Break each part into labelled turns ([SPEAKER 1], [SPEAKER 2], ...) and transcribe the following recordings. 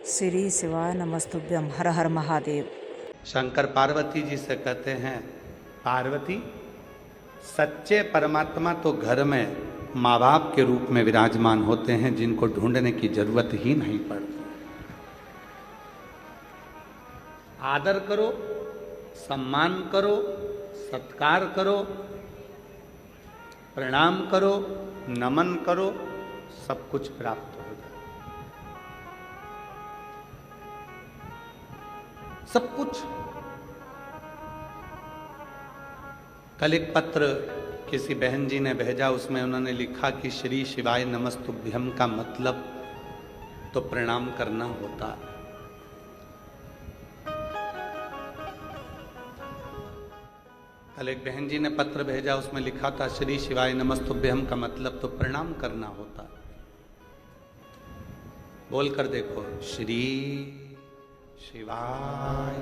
[SPEAKER 1] श्री शिवाय नमस्तुभ्यम। हर हर महादेव।
[SPEAKER 2] शंकर पार्वती जी से कहते हैं, पार्वती सच्चे परमात्मा तो घर में माँ बाप के रूप में विराजमान होते हैं, जिनको ढूंढने की जरूरत ही नहीं पड़ती। आदर करो, सम्मान करो, सत्कार करो, प्रणाम करो, नमन करो, सब कुछ प्राप्त हो जाए। सब कुछ। कल एक पत्र किसी बहन जी ने भेजा, उसमें उन्होंने लिखा कि श्री शिवाय नमस्तुभ्यम का मतलब तो प्रणाम करना होता है। कल एक बहन जी ने पत्र भेजा, उसमें लिखा था श्री शिवाय नमस्तुभ्यम का मतलब तो प्रणाम करना होता। बोल कर देखो, श्री शिवाय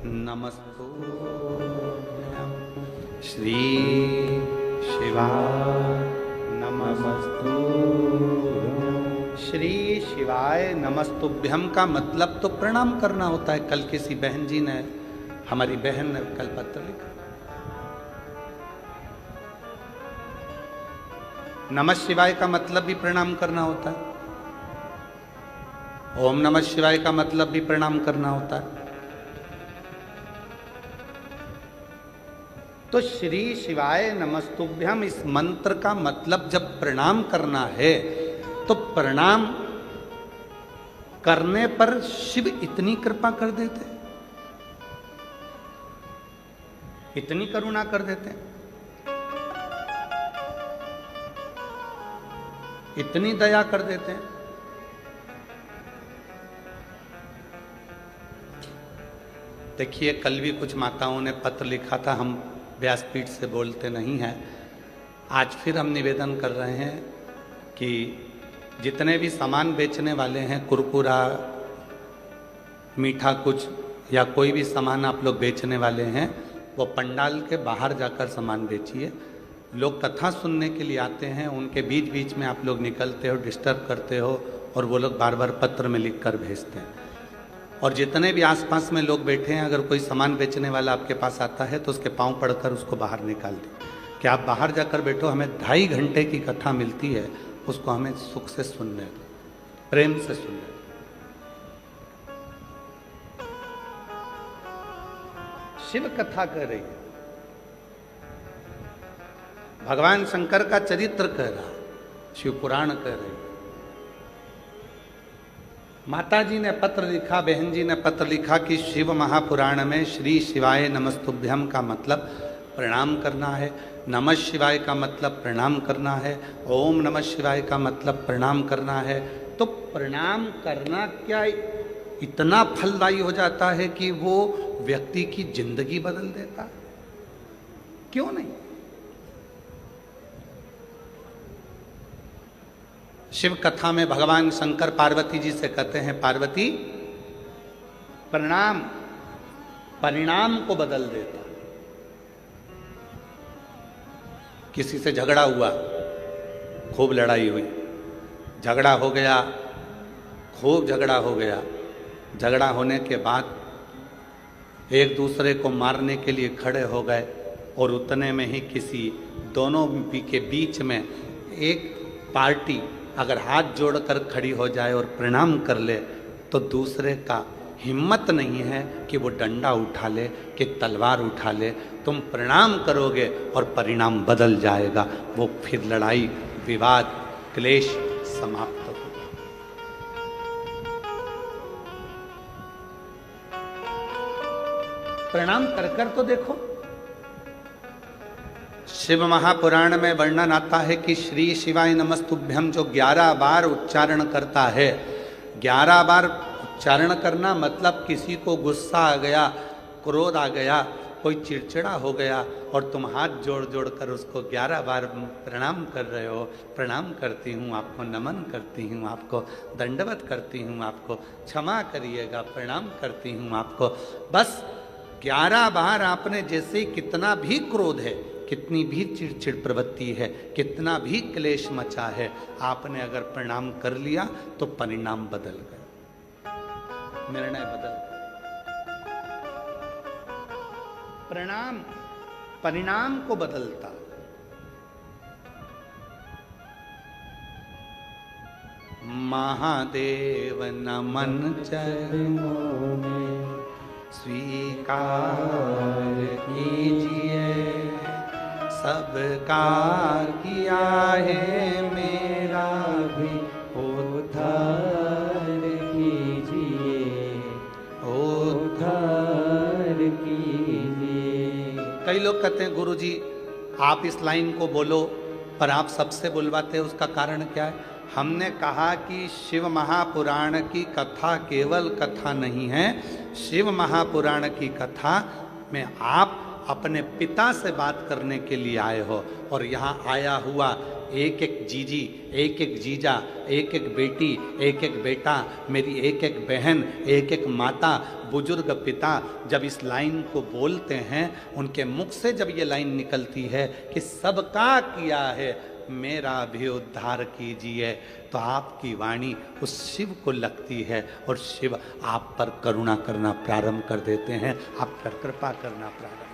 [SPEAKER 2] नमस्तुभ्यम, श्री शिवाय नमस्तुभ्यम। श्री शिवाय नमस्तुभ्यम का मतलब तो प्रणाम करना होता है। कल किसी बहन जी ने, हमारी बहन ने कल पत्र लिखा। नमः शिवाय का मतलब भी प्रणाम करना होता है। ओम नमः शिवाय का मतलब भी प्रणाम करना होता है। तो श्री शिवाय नमस्तुभ्यम इस मंत्र का मतलब जब प्रणाम करना है, तो प्रणाम करने पर शिव इतनी कृपा कर देते, इतनी करुणा कर देते, इतनी दया कर देते हैं। देखिए, कल भी कुछ माताओं ने पत्र लिखा था, हम व्यासपीठ से बोलते नहीं हैं। आज फिर हम निवेदन कर रहे हैं कि जितने भी सामान बेचने वाले हैं, कुरकुरा, मीठा कुछ या कोई भी सामान आप लोग बेचने वाले हैं, वो पंडाल के बाहर जाकर सामान बेचिए। लोग कथा सुनने के लिए आते हैं, उनके बीच बीच में आप लोग निकलते हो, डिस्टर्ब करते हो, और वो लोग बार बार पत्र में लिख कर भेजते हैं। और जितने भी आसपास में लोग बैठे हैं, अगर कोई सामान बेचने वाला आपके पास आता है तो उसके पांव पड़कर उसको बाहर निकाल दें कि आप बाहर जाकर बैठो, हमें 2.5 घंटे की कथा मिलती है, उसको हमें सुख से सुनने दो, प्रेम से सुनने दो। शिव कथा कर रही है, भगवान शंकर का चरित्र कह रहा, शिव पुराण कह रही। माता जी ने पत्र लिखा, बहन जी ने पत्र लिखा कि शिव महापुराण में श्री शिवाय नमस्तुभ्यम का मतलब प्रणाम करना है, नमः शिवाय का मतलब प्रणाम करना है, ओम नमः शिवाय का मतलब प्रणाम करना है। तो प्रणाम करना क्या इतना फलदायी हो जाता है कि वो व्यक्ति की जिंदगी बदल देता? क्यों नहीं? शिव कथा में भगवान शंकर पार्वती जी से कहते हैं, पार्वती प्रणाम परिणाम को बदल देता। किसी से झगड़ा हुआ, खूब लड़ाई हुई, झगड़ा हो गया, खूब झगड़ा हो गया। झगड़ा होने के बाद एक दूसरे को मारने के लिए खड़े हो गए, और उतने में ही किसी दोनों के बीच में एक पार्टी अगर हाथ जोड़कर खड़ी हो जाए और प्रणाम कर ले, तो दूसरे का हिम्मत नहीं है कि वो डंडा उठा ले, कि तलवार उठा ले। तुम प्रणाम करोगे और परिणाम बदल जाएगा, वो फिर लड़ाई, विवाद, क्लेश समाप्त होगा। प्रणाम कर कर तो देखो। शिव महापुराण में वर्णन आता है कि श्री शिवाय नमस्तुभ्यम जो 11 बार उच्चारण करता है, 11 बार उच्चारण करना मतलब किसी को गुस्सा आ गया, क्रोध आ गया, कोई चिड़चिड़ा हो गया, और तुम हाथ जोड़ जोड़ कर उसको 11 बार प्रणाम कर रहे हो, प्रणाम करती हूँ आपको, नमन करती हूँ आपको, दंडवत करती हूँ आपको, क्षमा करिएगा, प्रणाम करती हूँ आपको। बस 11 बार आपने, जैसे कितना भी क्रोध है, कितनी भी चिड़चिड़ प्रवृत्ति है, कितना भी क्लेश मचा है, आपने अगर प्रणाम कर लिया तो परिणाम बदल गया। निर्णय बदल। परिणाम को बदलता। महादेव नमन चरणों में स्वीकार कीजिए, सबका किया है मेरा भी उद्धार कीजिए, उद्धार कीजिए। कई लोग कहते हैं गुरुजी आप इस लाइन को बोलो, पर आप सबसे बुलवाते हैं, उसका कारण क्या है? हमने कहा कि शिव महापुराण की कथा केवल कथा नहीं है। शिव महापुराण की कथा में आप अपने पिता से बात करने के लिए आए हो, और यहाँ आया हुआ एक एक जीजी, एक एक जीजा, एक एक बेटी, एक एक बेटा, मेरी एक एक बहन, एक एक माता, बुजुर्ग पिता जब इस लाइन को बोलते हैं, उनके मुख से जब ये लाइन निकलती है कि सबका किया है मेरा भी उद्धार कीजिए, तो आपकी वाणी उस शिव को लगती है और शिव आप पर करुणा करना प्रारंभ कर देते हैं, आप पर कृपा करना प्रारंभ।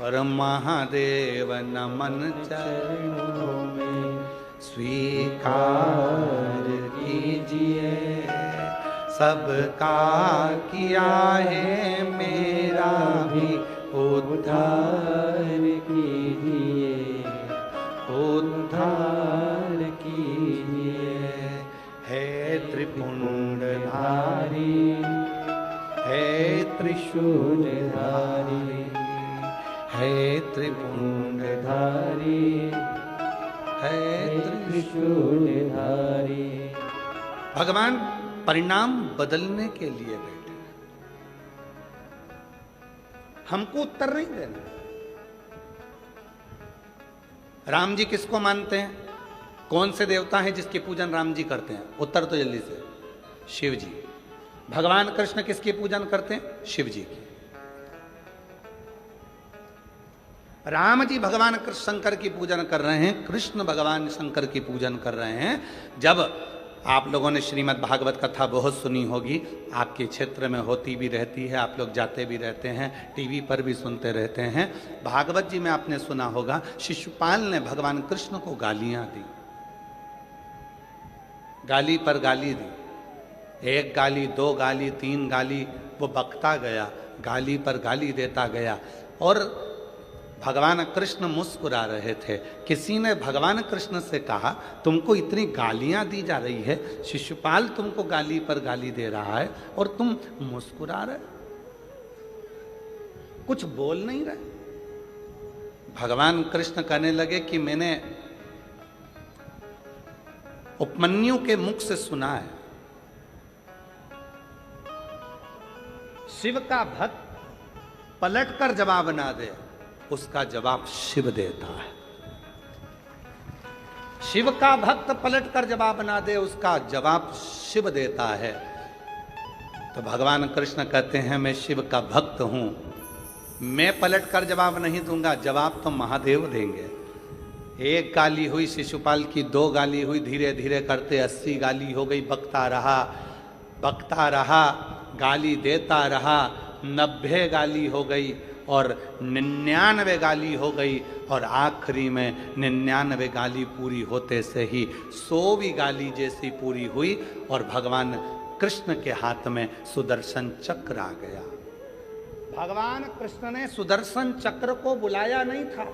[SPEAKER 2] और महादेव नमन चरणों में स्वीकार कीजिए, सबका किया है मेरा भी उद्धार कीजिए, उद्धार कीजिए। है त्रिपुंडधारी, है त्रिशूलधारी, है त्रिपुंडधारी, है त्रिशूलधारी। भगवान परिणाम बदलने के लिए बैठे, हमको उत्तर नहीं देना। राम जी किसको मानते हैं? कौन से देवता हैं जिसकी पूजन राम जी करते हैं? उत्तर तो जल्दी से, शिव जी। भगवान कृष्ण किसकी पूजन करते हैं? शिव जी की। राम जी भगवान शंकर की पूजन कर रहे हैं, कृष्ण भगवान शंकर की पूजन कर रहे हैं। जब आप लोगों ने श्रीमद् भागवत कथा बहुत सुनी होगी, आपके क्षेत्र में होती भी रहती है, आप लोग जाते भी रहते हैं, टीवी पर भी सुनते रहते हैं। भागवत जी में आपने सुना होगा, शिशुपाल ने भगवान कृष्ण को गालियां दी, गाली पर गाली दी, एक गाली, दो गाली, तीन गाली, वो बकता गया, गाली पर गाली देता गया। और भगवान कृष्ण मुस्कुरा रहे थे। किसी ने भगवान कृष्ण से कहा, तुमको इतनी गालियां दी जा रही है, शिशुपाल तुमको गाली पर गाली दे रहा है और तुम मुस्कुरा रहे, कुछ बोल नहीं रहे। भगवान कृष्ण कहने लगे कि मैंने उपमन्यु के मुख से सुना है, शिव का भक्त पलटकर जवाब ना दे, उसका जवाब शिव देता है। शिव का भक्त पलटकर जवाब ना दे, उसका जवाब शिव देता है। तो भगवान कृष्ण कहते हैं, मैं शिव का भक्त हूं, मैं पलटकर जवाब नहीं दूंगा, जवाब तो महादेव देंगे। एक गाली हुई शिशुपाल की, दो गाली हुई, धीरे धीरे करते 80 गाली हो गई। बकता रहा, बकता रहा, गाली देता रहा, 90 गाली हो गई और 99 गाली हो गई, और आखिरी में 99 गाली पूरी होते से ही 100वीं गाली जैसी पूरी हुई और भगवान कृष्ण के हाथ में सुदर्शन चक्र आ गया। भगवान कृष्ण ने सुदर्शन चक्र को बुलाया नहीं था,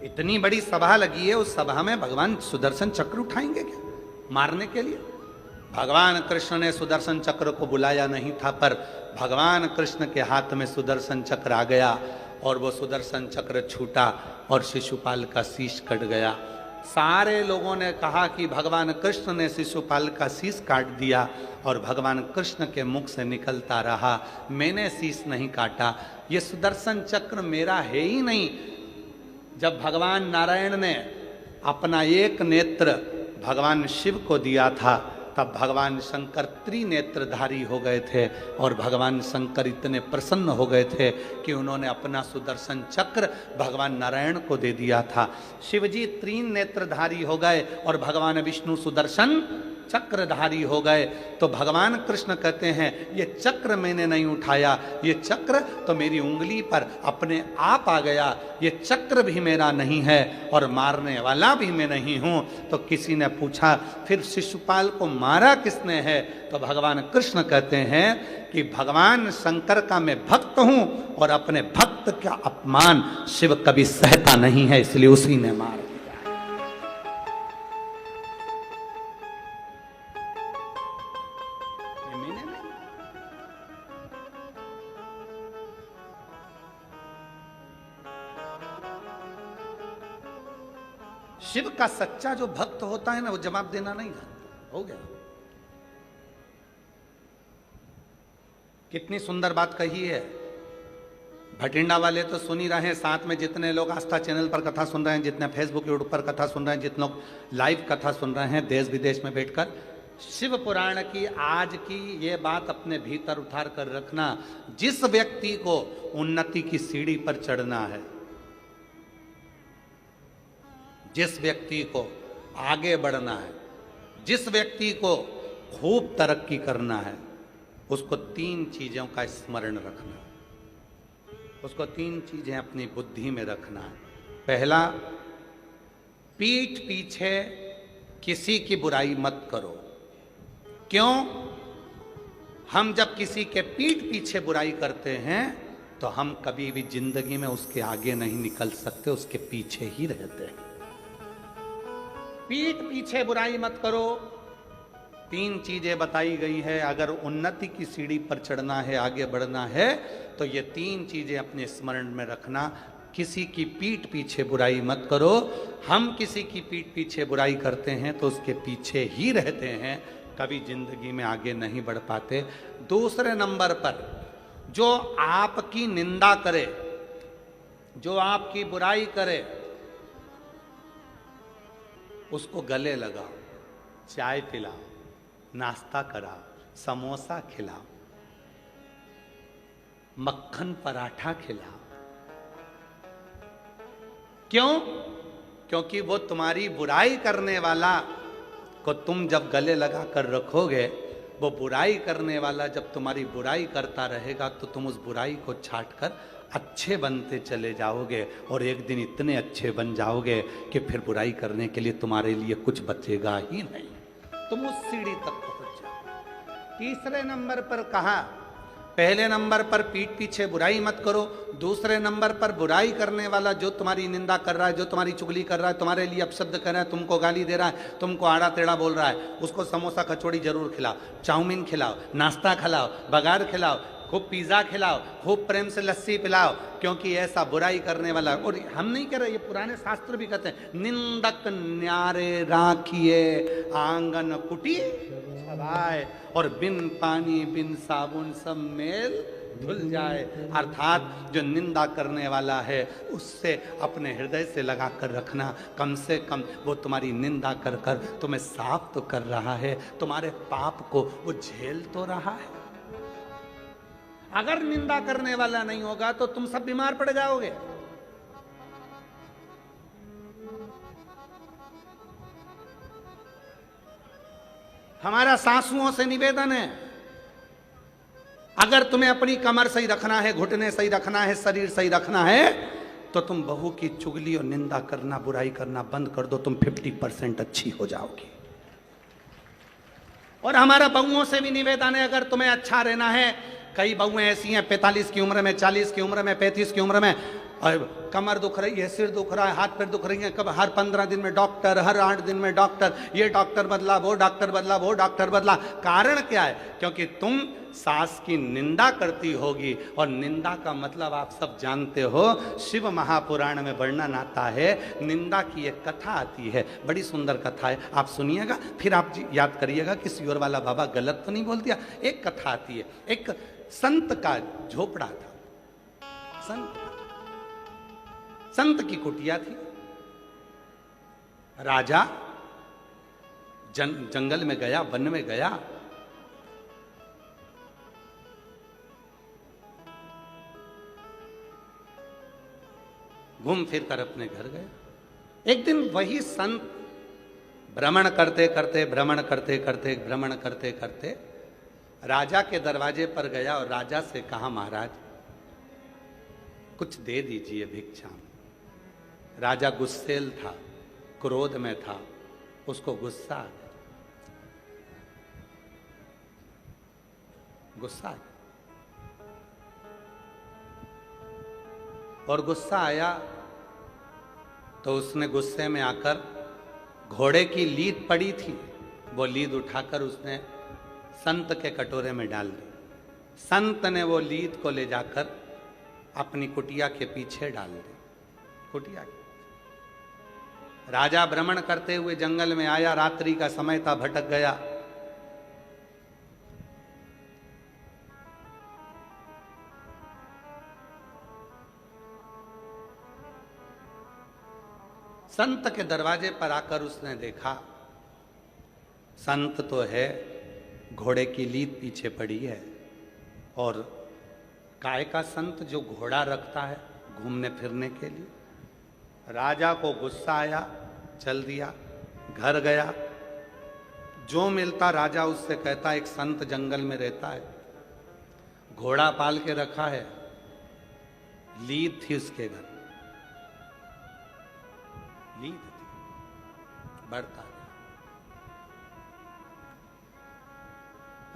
[SPEAKER 2] इतनी बड़ी सभा लगी है, उस सभा में भगवान सुदर्शन चक्र उठाएंगे क्या मारने के लिए? भगवान कृष्ण ने सुदर्शन चक्र को बुलाया नहीं था, पर भगवान कृष्ण के हाथ में सुदर्शन चक्र आ गया और वो सुदर्शन चक्र छूटा और शिशुपाल का शीश कट गया। सारे लोगों ने कहा कि भगवान कृष्ण ने शिशुपाल का शीश काट दिया, और भगवान कृष्ण के मुख से निकलता रहा, मैंने शीश नहीं काटा, ये सुदर्शन चक्र मेरा है ही नहीं। जब भगवान नारायण ने अपना एक नेत्र भगवान शिव को दिया था, तब भगवान शंकर त्रिनेत्रधारी हो गए थे और भगवान शंकर इतने प्रसन्न हो गए थे कि उन्होंने अपना सुदर्शन चक्र भगवान नारायण को दे दिया था। शिवजी तीन नेत्रधारी हो गए और भगवान विष्णु सुदर्शन चक्रधारी हो गए। तो भगवान कृष्ण कहते हैं ये चक्र मैंने नहीं उठाया, ये चक्र तो मेरी उंगली पर अपने आप आ गया, ये चक्र भी मेरा नहीं है और मारने वाला भी मैं नहीं हूं। तो किसी ने पूछा फिर शिशुपाल को मारा किसने है? तो भगवान कृष्ण कहते हैं कि भगवान शंकर का मैं भक्त हूं और अपने भक्त का अपमान शिव कभी सहता नहीं है, इसलिए उसी ने मार दिया। शिव का सच्चा जो भक्त होता है ना, वो जवाब देना नहीं जानता। हो गया। कितनी सुंदर बात कही है। भटिंडा वाले तो सुन ही रहे हैं, साथ में जितने लोग आस्था चैनल पर कथा सुन रहे हैं, जितने फेसबुक यूट्यूब पर कथा सुन रहे हैं, जितने लोग लाइव कथा सुन रहे हैं देश विदेश में बैठकर, शिव पुराण की आज की ये बात अपने भीतर उतार कर रखना। जिस व्यक्ति को उन्नति की सीढ़ी पर चढ़ना है, जिस व्यक्ति को आगे बढ़ना है, जिस व्यक्ति को खूब तरक्की करना है, उसको तीन चीजों का स्मरण रखना है। उसको तीन चीजें अपनी बुद्धि में रखना है। पहला, पीठ पीछे किसी की बुराई मत करो। क्यों? हम जब किसी के पीठ पीछे बुराई करते हैं तो हम कभी भी जिंदगी में उसके आगे नहीं निकल सकते, उसके पीछे ही रहते हैं। पीठ पीछे बुराई मत करो। तीन चीजें बताई गई है। अगर उन्नति की सीढ़ी पर चढ़ना है, आगे बढ़ना है, तो ये तीन चीजें अपने स्मरण में रखना। किसी की पीठ पीछे बुराई मत करो। हम किसी की पीठ पीछे बुराई करते हैं तो उसके पीछे ही रहते हैं, कभी जिंदगी में आगे नहीं बढ़ पाते। दूसरे नंबर पर, जो आपकी निंदा करे, जो आपकी बुराई करे, उसको गले लगाओ, चाय पिलाओ, नाश्ता कराओ, समोसा खिलाओ, मक्खन पराठा खिलाओ। क्यों? क्योंकि वो तुम्हारी बुराई करने वाला को तुम जब गले लगा कर रखोगे, वो बुराई करने वाला जब तुम्हारी बुराई करता रहेगा तो तुम उस बुराई को छाट कर अच्छे बनते चले जाओगे और एक दिन इतने अच्छे बन जाओगे कि फिर बुराई करने के लिए तुम्हारे लिए कुछ बचेगा ही नहीं, तुम उस सीढ़ी तक पहुंच जाओ। तीसरे नंबर पर कहा, पहले नंबर पर पीठ पीछे बुराई मत करो। दूसरे नंबर पर बुराई करने वाला जो तुम्हारी निंदा कर रहा है, जो तुम्हारी चुगली कर रहा है, तुम्हारे लिए अपशब्द कर रहा है, तुमको गाली दे रहा है, तुमको आड़ा टेढ़ा बोल रहा है, उसको समोसा कचौड़ी जरूर खिलाओ, चाउमीन खिलाओ, नाश्ता खिलाओ, बघार खिलाओ, खूब पिज़्ज़ा खिलाओ, खूब प्रेम से लस्सी पिलाओ। क्योंकि ऐसा बुराई करने वाला, और हम नहीं कह रहे, ये पुराने शास्त्र भी कहते हैं, निंदक न्यारे राखिए आंगन कुटी छवाए, और बिन पानी बिन साबुन सब मेल धुल जाए। अर्थात जो निंदा करने वाला है उससे अपने हृदय से लगा कर रखना। कम से कम वो तुम्हारी निंदा कर कर तुम्हें साफ तो कर रहा है, तुम्हारे पाप को वो झेल तो रहा है। अगर निंदा करने वाला नहीं होगा तो तुम सब बीमार पड़ जाओगे। हमारा सासुओं से निवेदन है, अगर तुम्हें अपनी कमर सही रखना है, घुटने सही रखना है, शरीर सही रखना है, तो तुम बहू की चुगली और निंदा करना, बुराई करना बंद कर दो, तुम 50% अच्छी हो जाओगी। और हमारा बहुओं से भी निवेदन है, अगर तुम्हें अच्छा रहना है, कई बहुएं ऐसी हैं 45 की उम्र में, 40 की उम्र में, 35 की उम्र में, और कमर दुख रही है, सिर दुख रहा है, हाथ पैर दुख रही है, कब हर 15 दिन में डॉक्टर, हर 8 दिन में डॉक्टर, ये डॉक्टर बदला, वो डॉक्टर बदला, वो डॉक्टर बदला। कारण क्या है? क्योंकि तुम सास की निंदा करती होगी, और निंदा का मतलब आप सब जानते हो, शिव महापुराण में वर्णन आता है, निंदा की एक कथा आती है, बड़ी सुंदर कथा है, आप सुनिएगा, फिर आप याद करिएगा कि सियोर वाला बाबा गलत तो नहीं बोल दिया। एक कथा आती है, एक संत का झोपड़ा था, संत की कुटिया थी। राजा जंगल में गया, वन में गया, घूम फिर कर अपने घर गया। एक दिन वही संत भ्रमण करते करते राजा के दरवाजे पर गया और राजा से कहा, महाराज कुछ दे दीजिए भिक्षा। राजा गुस्सेल था, क्रोध में था, उसको गुस्सा आ गया। और गुस्सा आया तो उसने गुस्से में आकर घोड़े की लीद पड़ी थी, वो लीद उठाकर उसने संत के कटोरे में डाल दी। संत ने वो लीद को ले जाकर अपनी कुटिया के पीछे डाल दी। कुटिया के राजा भ्रमण करते हुए जंगल में आया, रात्रि का समय था, भटक गया। संत के दरवाजे पर आकर उसने देखा, संत तो है, घोड़े की लीद पीछे पड़ी है, और काय का संत जो घोड़ा रखता है घूमने फिरने के लिए। राजा को गुस्सा आया, चल दिया, घर गया। जो मिलता राजा उससे कहता, एक संत जंगल में रहता है, घोड़ा पाल के रखा है, लीद थी उसके घर, लीद थी, बढ़ता गया।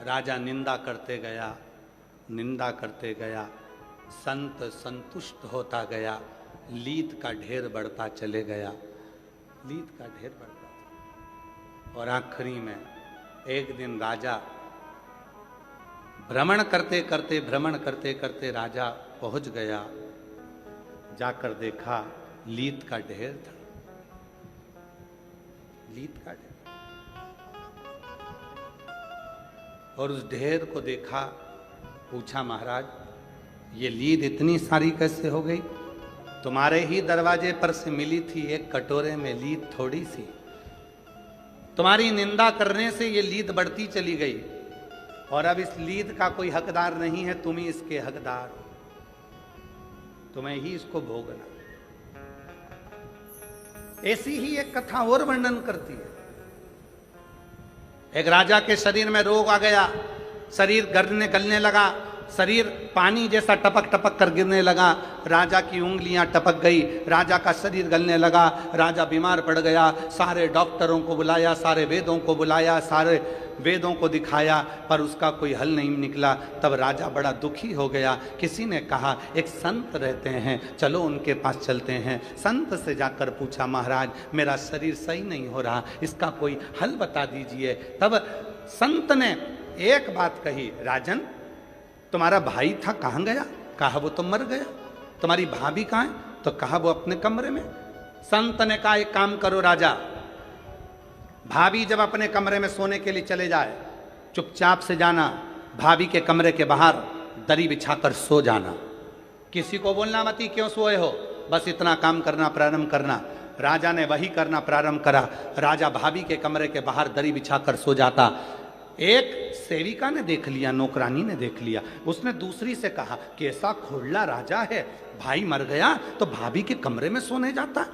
[SPEAKER 2] राजा निंदा करते गया, संत संतुष्ट होता गया, लीद का ढेर बढ़ता चले गया, लीद का ढेर बढ़ता था। और आखिरी में एक दिन राजा भ्रमण करते करते राजा पहुंच गया, जाकर देखा लीद का ढेर था, लीद का ढेर। और उस ढेर को देखा, पूछा, महाराज ये लीद इतनी सारी कैसे हो गई? तुम्हारे ही दरवाजे पर से मिली थी, एक कटोरे में लीद थोड़ी सी, तुम्हारी निंदा करने से ये लीद बढ़ती चली गई, और अब इस लीद का कोई हकदार नहीं है, तुम ही इसके हकदार, तुम्हें ही इसको भोगना। ऐसी ही एक कथा और वर्णन करती है। एक राजा के शरीर में रोग आ गया, शरीर गलने लगा, शरीर पानी जैसा टपक टपक कर गिरने लगा, राजा की उंगलियां टपक गई, राजा का शरीर गलने लगा, राजा बीमार पड़ गया। सारे डॉक्टरों को बुलाया, सारे वेदों को बुलाया, सारे वेदों को दिखाया, पर उसका कोई हल नहीं निकला। तब राजा बड़ा दुखी हो गया। किसी ने कहा, एक संत रहते हैं, चलो उनके पास चलते हैं। संत से जाकर पूछा, महाराज मेरा शरीर सही नहीं हो रहा, इसका कोई हल बता दीजिए। तब संत ने एक बात कही, राजन तुम्हारा भाई था, कहाँ गया? कहा वो तो मर गया। तुम्हारी भाभी कहाँ है? तो कहा वो अपने कमरे में। संत ने कहा, एक काम करो राजा, भाभी जब अपने कमरे में सोने के लिए चले जाए, चुपचाप से जाना, भाभी के कमरे के बाहर दरी बिछाकर सो जाना, किसी को बोलना मत ही क्यों सोए हो, बस इतना काम करना प्रारंभ करना। राजा ने वही करना प्रारंभ करा। राजा भाभी के कमरे के बाहर दरी बिछाकर सो जाता। एक सेविका ने देख लिया, नौकरानी ने देख लिया, उसने दूसरी से कहा कि ऐसा खोड़ला राजा है, भाई मर गया तो भाभी के कमरे में सोने जाता।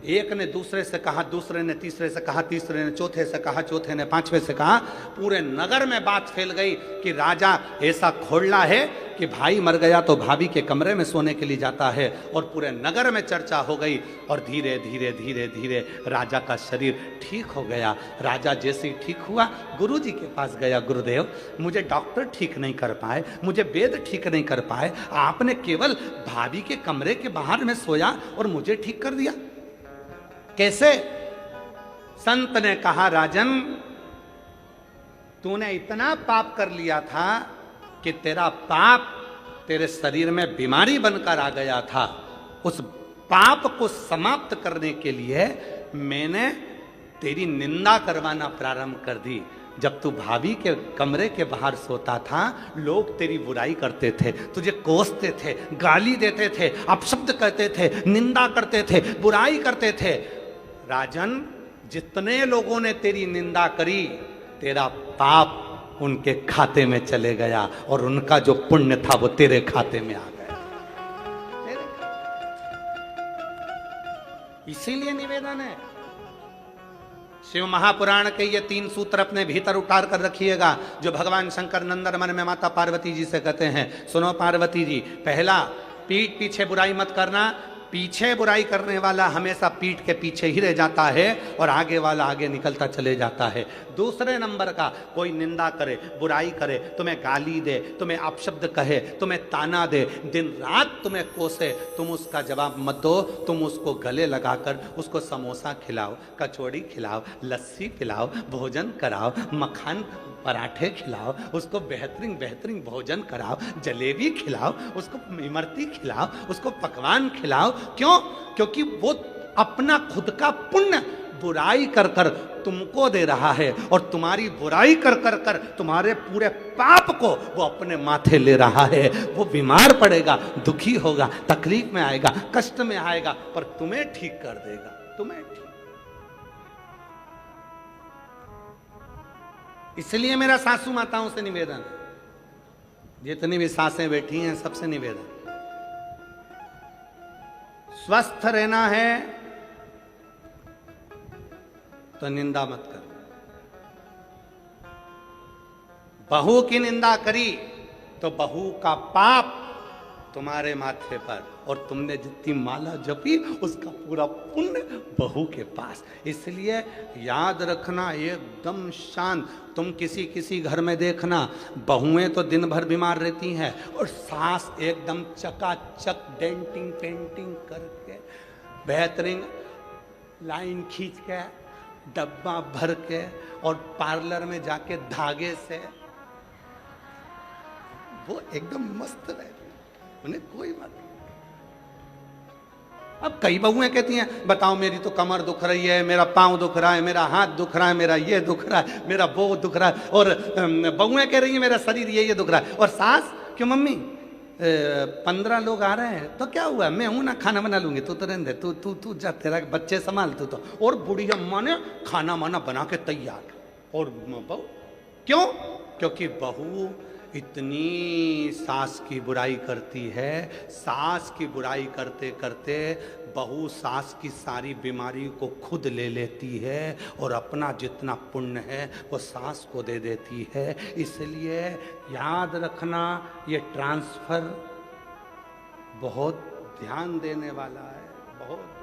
[SPEAKER 2] एक ने दूसरे से कहा, दूसरे ने तीसरे से कहा, तीसरे ने चौथे से कहा, चौथे ने पांचवे से कहा। पूरे नगर में बात फैल गई कि राजा ऐसा खोड़ला है कि भाई मर गया तो भाभी के कमरे में सोने के लिए जाता है। और पूरे नगर में चर्चा हो गई, और धीरे धीरे धीरे धीरे राजा का शरीर ठीक हो गया। राजा जैसे ही ठीक हुआ, गुरुजी के पास गया, गुरुदेव मुझे डॉक्टर ठीक नहीं कर पाए, मुझे वेद ठीक नहीं कर पाए, आपने केवल भाभी के कमरे के बाहर में सोया और मुझे ठीक कर दिया, कैसे? संत ने कहा, राजन तूने इतना पाप कर लिया था कि तेरा पाप तेरे शरीर में बीमारी बनकर आ गया था। उस पाप को समाप्त करने के लिए मैंने तेरी निंदा करवाना प्रारंभ कर दी। जब तू भाभी के कमरे के बाहर सोता था, लोग तेरी बुराई करते थे, तुझे कोसते थे, गाली देते थे, अपशब्द कहते थे, निंदा करते थे, बुराई करते थे। राजन जितने लोगों ने तेरी निंदा करी, तेरा पाप उनके खाते में चले गया और उनका जो पुण्य था वो तेरे खाते में आ गया। इसीलिए निवेदन है, शिव महापुराण के ये 3 सूत्र अपने भीतर उतार कर रखिएगा, जो भगवान शंकर नंदन मन में माता पार्वती जी से कहते हैं, सुनो पार्वती जी, पहला, पीठ पीछे बुराई मत करना। पीछे बुराई करने वाला हमेशा पीठ के पीछे ही रह जाता है और आगे वाला आगे निकलता चले जाता है। दूसरे नंबर का, कोई निंदा करे, बुराई करे, तुम्हें गाली दे, तुम्हें अपशब्द कहे, तुम्हें ताना दे, दिन रात तुम्हें कोसे, तुम उसका जवाब मत दो। तुम उसको गले लगाकर उसको समोसा खिलाओ, कचौड़ी खिलाओ, लस्सी पिलाओ, भोजन कराओ, मखान पराठे खिलाओ, उसको बेहतरीन बेहतरीन भोजन कराओ, जलेबी खिलाओ, उसको इमरती खिलाओ, उसको पकवान खिलाओ। क्यों? क्योंकि वो अपना खुद का पुण्य बुराई कर कर तुमको दे रहा है और तुम्हारी बुराई कर कर कर तुम्हारे पूरे पाप को वो अपने माथे ले रहा है। वो बीमार पड़ेगा, दुखी होगा, तकलीफ में आएगा, कष्ट में आएगा, पर तुम्हें ठीक कर देगा, तुम्हें ठीक। इसलिए मेरा सासू माताओं से निवेदन, जितनी भी सासें बैठी हैं सबसे निवेदन, स्वस्थ रहना है तो निंदा मत कर। बहू की निंदा करी तो बहू का पाप तुम्हारे माथे पर, और तुमने जितनी माला जपी उसका पूरा पुण्य बहू के पास। इसलिए याद रखना, एकदम शांत। तुम किसी घर में देखना, बहुएं तो दिन भर बीमार रहती हैं और सास एकदम चकाचक डेंटिंग पेंटिंग करके, बेहतरीन लाइन खींच के, डब्बा भर के, और पार्लर में जाके धागे से वो एकदम मस्त रहती, उन्हें कोई बात नहीं। अब कई बहुएं कहती हैं, बताओ मेरी तो कमर दुख रही है, मेरा पांव दुख रहा है, मेरा हाथ दुख रहा है, मेरा ये दुख रहा है, मेरा वो दुख रहा है, और बहुएं कह रही हैं मेरा शरीर ये दुख रहा है। और सास, क्यों मम्मी 15 लोग आ रहे हैं तो क्या हुआ, मैं हूं ना, खाना बना लूंगी, तू तो रहने दे, तू तू तू जा, तेरा बच्चे संभाल तू तो। और बुढ़िया माँ ने खाना माना बना के तैयार, और बहू, क्यों? क्योंकि बहू इतनी सास की बुराई करती है, सास की बुराई करते करते बहू सास की सारी बीमारी को खुद ले लेती है और अपना जितना पुण्य है वो सास को दे देती है। इसलिए याद रखना, ये ट्रांसफर बहुत ध्यान देने वाला है, बहुत।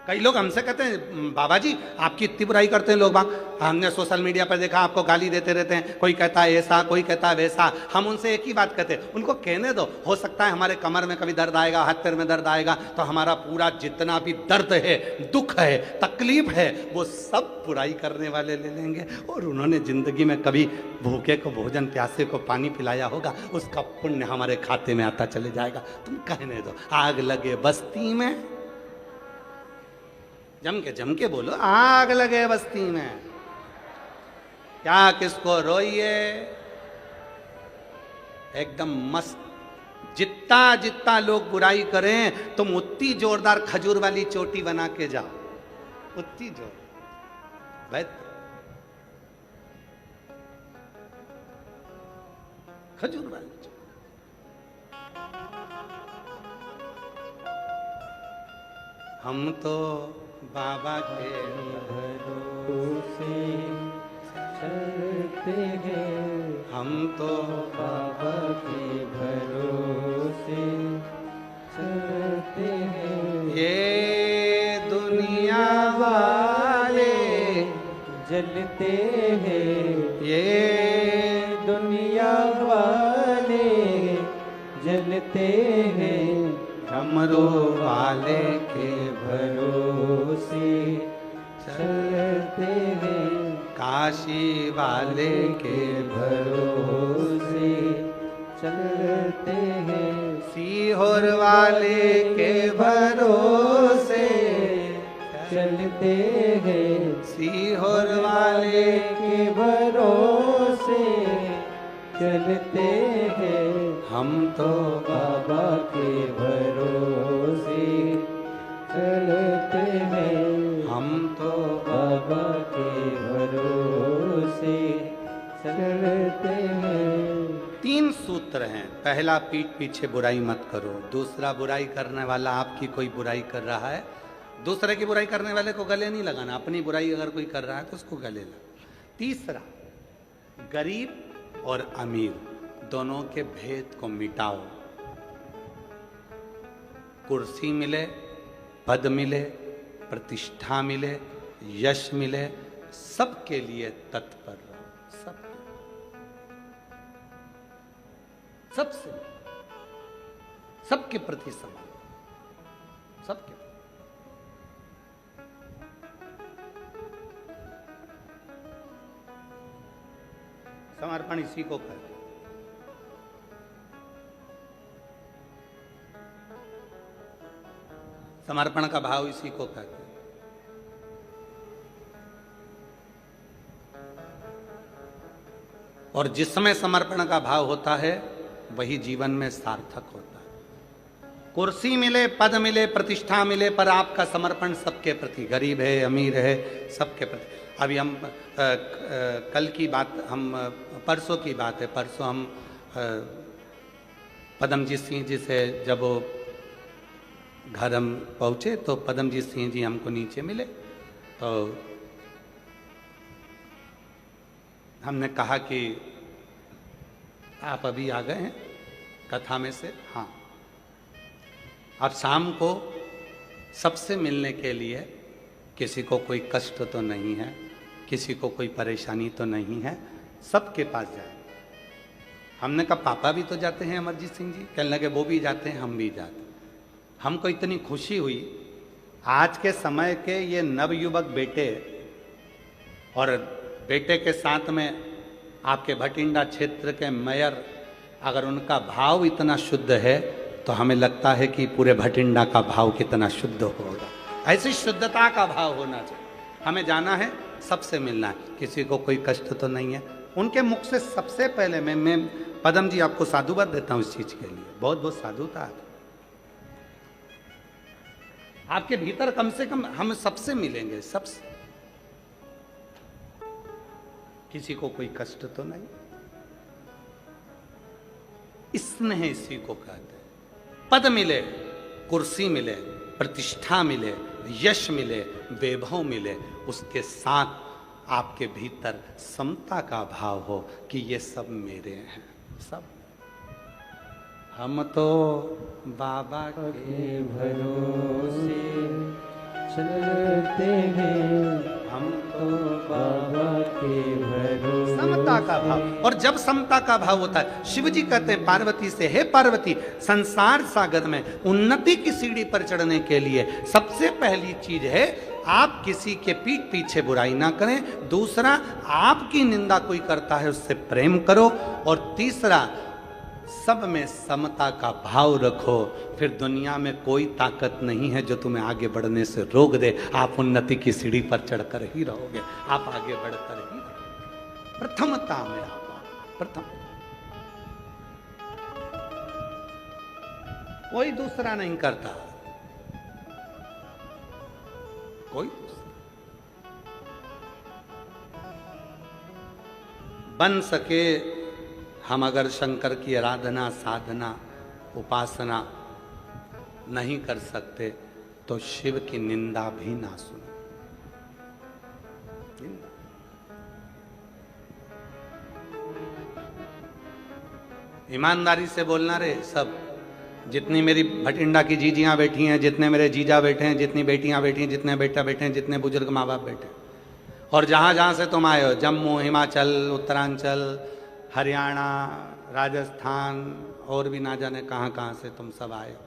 [SPEAKER 2] कई लोग हमसे कहते हैं, बाबा जी आपकी इतनी बुराई करते हैं लोग बाग, हमने सोशल मीडिया पर देखा आपको गाली देते रहते हैं, कोई कहता है ऐसा, कोई कहता है वैसा। हम उनसे एक ही बात कहते हैं, उनको कहने दो, हो सकता है हमारे कमर में कभी दर्द आएगा, हाथ पैर में दर्द आएगा, तो हमारा पूरा जितना भी दर्द है, दुख है, तकलीफ है, वो सब बुराई करने वाले ले लेंगे। और उन्होंने जिंदगी में कभी भूखे को भोजन, प्यासे को पानी पिलाया होगा, उसका पुण्य हमारे खाते में आता चले जाएगा। तुम कहने दो, आग लगे बस्ती में, जम के बोलो, आग लगे बस्ती में, क्या किसको रोइए, एकदम मस्त। जितना लोग बुराई करें तुम उतनी जोरदार खजूर वाली चोटी बना के जाओ, उतनी जोर भाई, खजूर वाली चोटी। हम तो बाबा के भरोसे चलते हैं, हम तो बाबा के भरोसे चलते हैं। ये दुनिया वाले जलते हैं, ये दुनिया वाले जलते हैं, डमरू वाले के भरोसे चलते हैं, काशी वाले के भरोसे चलते हैं, सीहोर वाले के भरोसे चलते हैं, सीहोर वाले के भरोसे चलते हैं। हम तो बाबा के भरोसे चलते हैं, हम तो
[SPEAKER 3] बाबा के भरोसे चलते हैं।
[SPEAKER 2] 3 सूत्र हैं। पहला, पीठ पीछे बुराई मत करो। दूसरा, बुराई करने वाला आपकी कोई बुराई कर रहा है, दूसरे की बुराई करने वाले को गले नहीं लगाना, अपनी बुराई अगर कोई कर रहा है तो उसको गले लगा। तीसरा, गरीब और अमीर दोनों के भेद को मिटाओ। कुर्सी मिले, पद मिले, प्रतिष्ठा मिले, यश मिले, सबके लिए तत्पर रहो। सबसे, सबके प्रति समान, सबके। समर्पण इसी को कहते हैं। समर्पण का भाव इसी को कहते हैं। और जिसमें समर्पण का भाव होता है वही जीवन में सार्थक होता है। कुर्सी मिले, पद मिले, प्रतिष्ठा मिले, पर आपका समर्पण सबके प्रति, गरीब है, अमीर है, सबके प्रति। अभी हम कल की बात, हम परसों की बात है, परसों हम पदमजीत सिंह जी से जब वो घर हम पहुँचे तो पदमजीत सिंह जी हमको नीचे मिले, तो हमने कहा कि आप अभी आ गए हैं कथा में से? हाँ। अब शाम को सबसे मिलने के लिए, किसी को कोई कष्ट तो नहीं है, किसी को कोई परेशानी तो नहीं है, सबके पास जाए। हमने कहा पापा भी तो जाते हैं अमरजीत सिंह जी? कहने लगे वो भी जाते हैं, हम भी जाते हैं। हमको इतनी खुशी हुई, आज के समय के ये नवयुवक बेटे, और बेटे के साथ में आपके भटिंडा क्षेत्र के मेयर, अगर उनका भाव इतना शुद्ध है तो हमें लगता है कि पूरे भटिंडा का भाव कितना शुद्ध होगा। ऐसी शुद्धता का भाव होना चाहिए। हमें जाना है, सबसे मिलना है, किसी को कोई कष्ट तो नहीं है। उनके मुख से सबसे पहले मैं पदम जी आपको साधुवाद देता हूँ इस चीज के लिए, बहुत बहुत साधुता। आपके भीतर कम से कम हम सबसे मिलेंगे, सबसे, किसी को कोई कष्ट तो नहीं। स्नेह इसी को कहते हैं। पद मिले, कुर्सी मिले, प्रतिष्ठा मिले, यश मिले, वैभव मिले, उसके साथ आपके भीतर समता का भाव हो कि ये सब मेरे हैं, सब। हम तो बाबा
[SPEAKER 3] के भरोसे चलते हैं, हम तो बाबा के भरोसे।
[SPEAKER 2] समता का भाव, और जब समता का भाव होता है, शिव जी कहते हैं पार्वती से, हे पार्वती, संसार सागर में उन्नति की सीढ़ी पर चढ़ने के लिए सबसे पहली चीज है आप किसी के पीठ पीछे बुराई ना करें। दूसरा, आपकी निंदा कोई करता है उससे प्रेम करो। और तीसरा, सब में समता का भाव रखो। फिर दुनिया में कोई ताकत नहीं है जो तुम्हें आगे बढ़ने से रोक दे। आप उन्नति की सीढ़ी पर चढ़कर ही रहोगे, आप आगे बढ़कर ही रहोगे। प्रथमता में आप, प्रथम, कोई दूसरा नहीं करता, कोई बन सके। हम अगर शंकर की आराधना, साधना, उपासना नहीं कर सकते तो शिव की निंदा भी ना सुनो। ईमानदारी से बोलना रे सब। जितनी मेरी भटिंडा की जीजियां बैठी हैं, जितने मेरे जीजा बैठे हैं, जितनी बेटियां बैठी हैं, जितने बेटा बैठे हैं, जितने बुजुर्ग माँ बाप बैठे हैं, और जहां जहां से तुम आए हो, जम्मू, हिमाचल, उत्तरांचल, हरियाणा, राजस्थान, और भी ना जाने कहां कहां से तुम सब आए हो,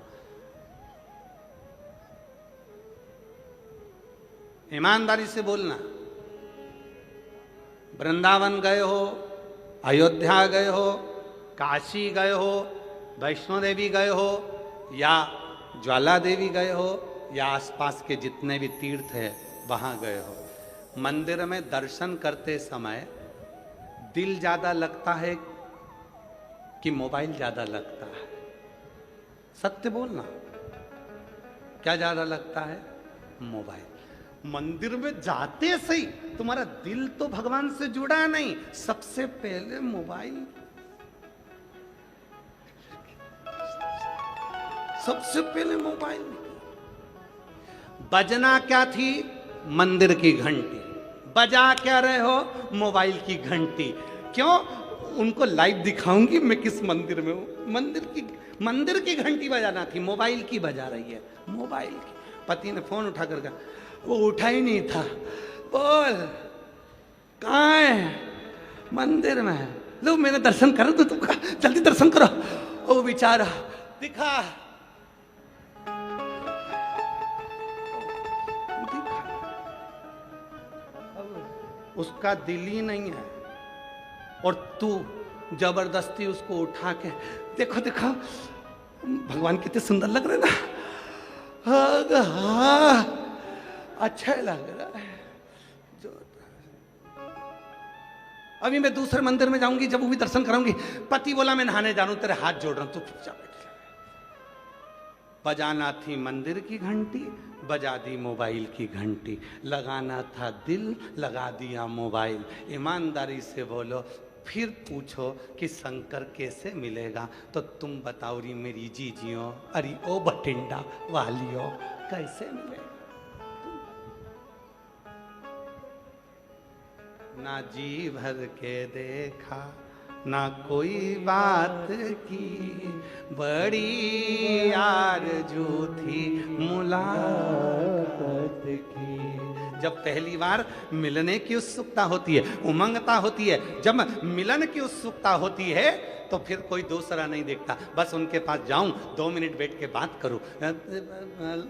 [SPEAKER 2] ईमानदारी से बोलना। वृंदावन गए हो, अयोध्या गए हो, काशी गए हो, वैष्णो देवी गए हो, या ज्वाला देवी गए हो, या आसपास के जितने भी तीर्थ है वहां गए हो, मंदिर में दर्शन करते समय दिल ज्यादा लगता है कि मोबाइल ज्यादा लगता है? सत्य बोलना, क्या ज्यादा लगता है? मोबाइल। मंदिर में जाते सही तुम्हारा दिल तो भगवान से जुड़ा नहीं, सबसे पहले मोबाइल, सबसे पहले मोबाइल। बजना क्या थी? मंदिर की घंटी। बजा क्या रहे हो? मोबाइल की घंटी। क्यों? उनको लाइव दिखाऊंगी मैं किस मंदिर में हूं। मंदिर की घंटी बजाना थी, मोबाइल की बजा रही है। मोबाइल की। पति ने फोन उठा कर कहा, वो उठा ही नहीं था। बोल कहाँ है? मंदिर में है। लो मैंने दर्शन कर दो तुमका, जल्दी दर्शन करो। ओ बेचारा दिखा, उसका दिल ही नहीं है और तू जबरदस्ती उसको उठा के देखो देखो भगवान कितने सुंदर लग रहे ना। हाँ अच्छा लग रहा है। अभी मैं दूसरे मंदिर में जाऊंगी, जब वो भी दर्शन कराऊंगी। पति बोला मैं नहाने जा रहा हूं, तेरे हाथ जोड़ रहा हूं, तू चुपचाप बैठ। बजाना थी मंदिर की घंटी, बजा दी मोबाइल की घंटी। लगाना था दिल, लगा दिया मोबाइल। ईमानदारी से बोलो, फिर पूछो कि शंकर कैसे मिलेगा, तो तुम बताओ री मेरी जीजियों, अरे ओ बटिंडा वालियों, कैसे मिलेगा? ना जी भर के देखा, ना कोई बात की, बड़ी आरज़ू थी मुलाकात की। जब पहली बार मिलने की उत्सुकता होती है, उमंगता होती है, जब मिलन की उत्सुकता होती है तो फिर कोई दूसरा नहीं देखता। बस उनके पास जाऊं, 2 मिनट बैठ के बात करूं।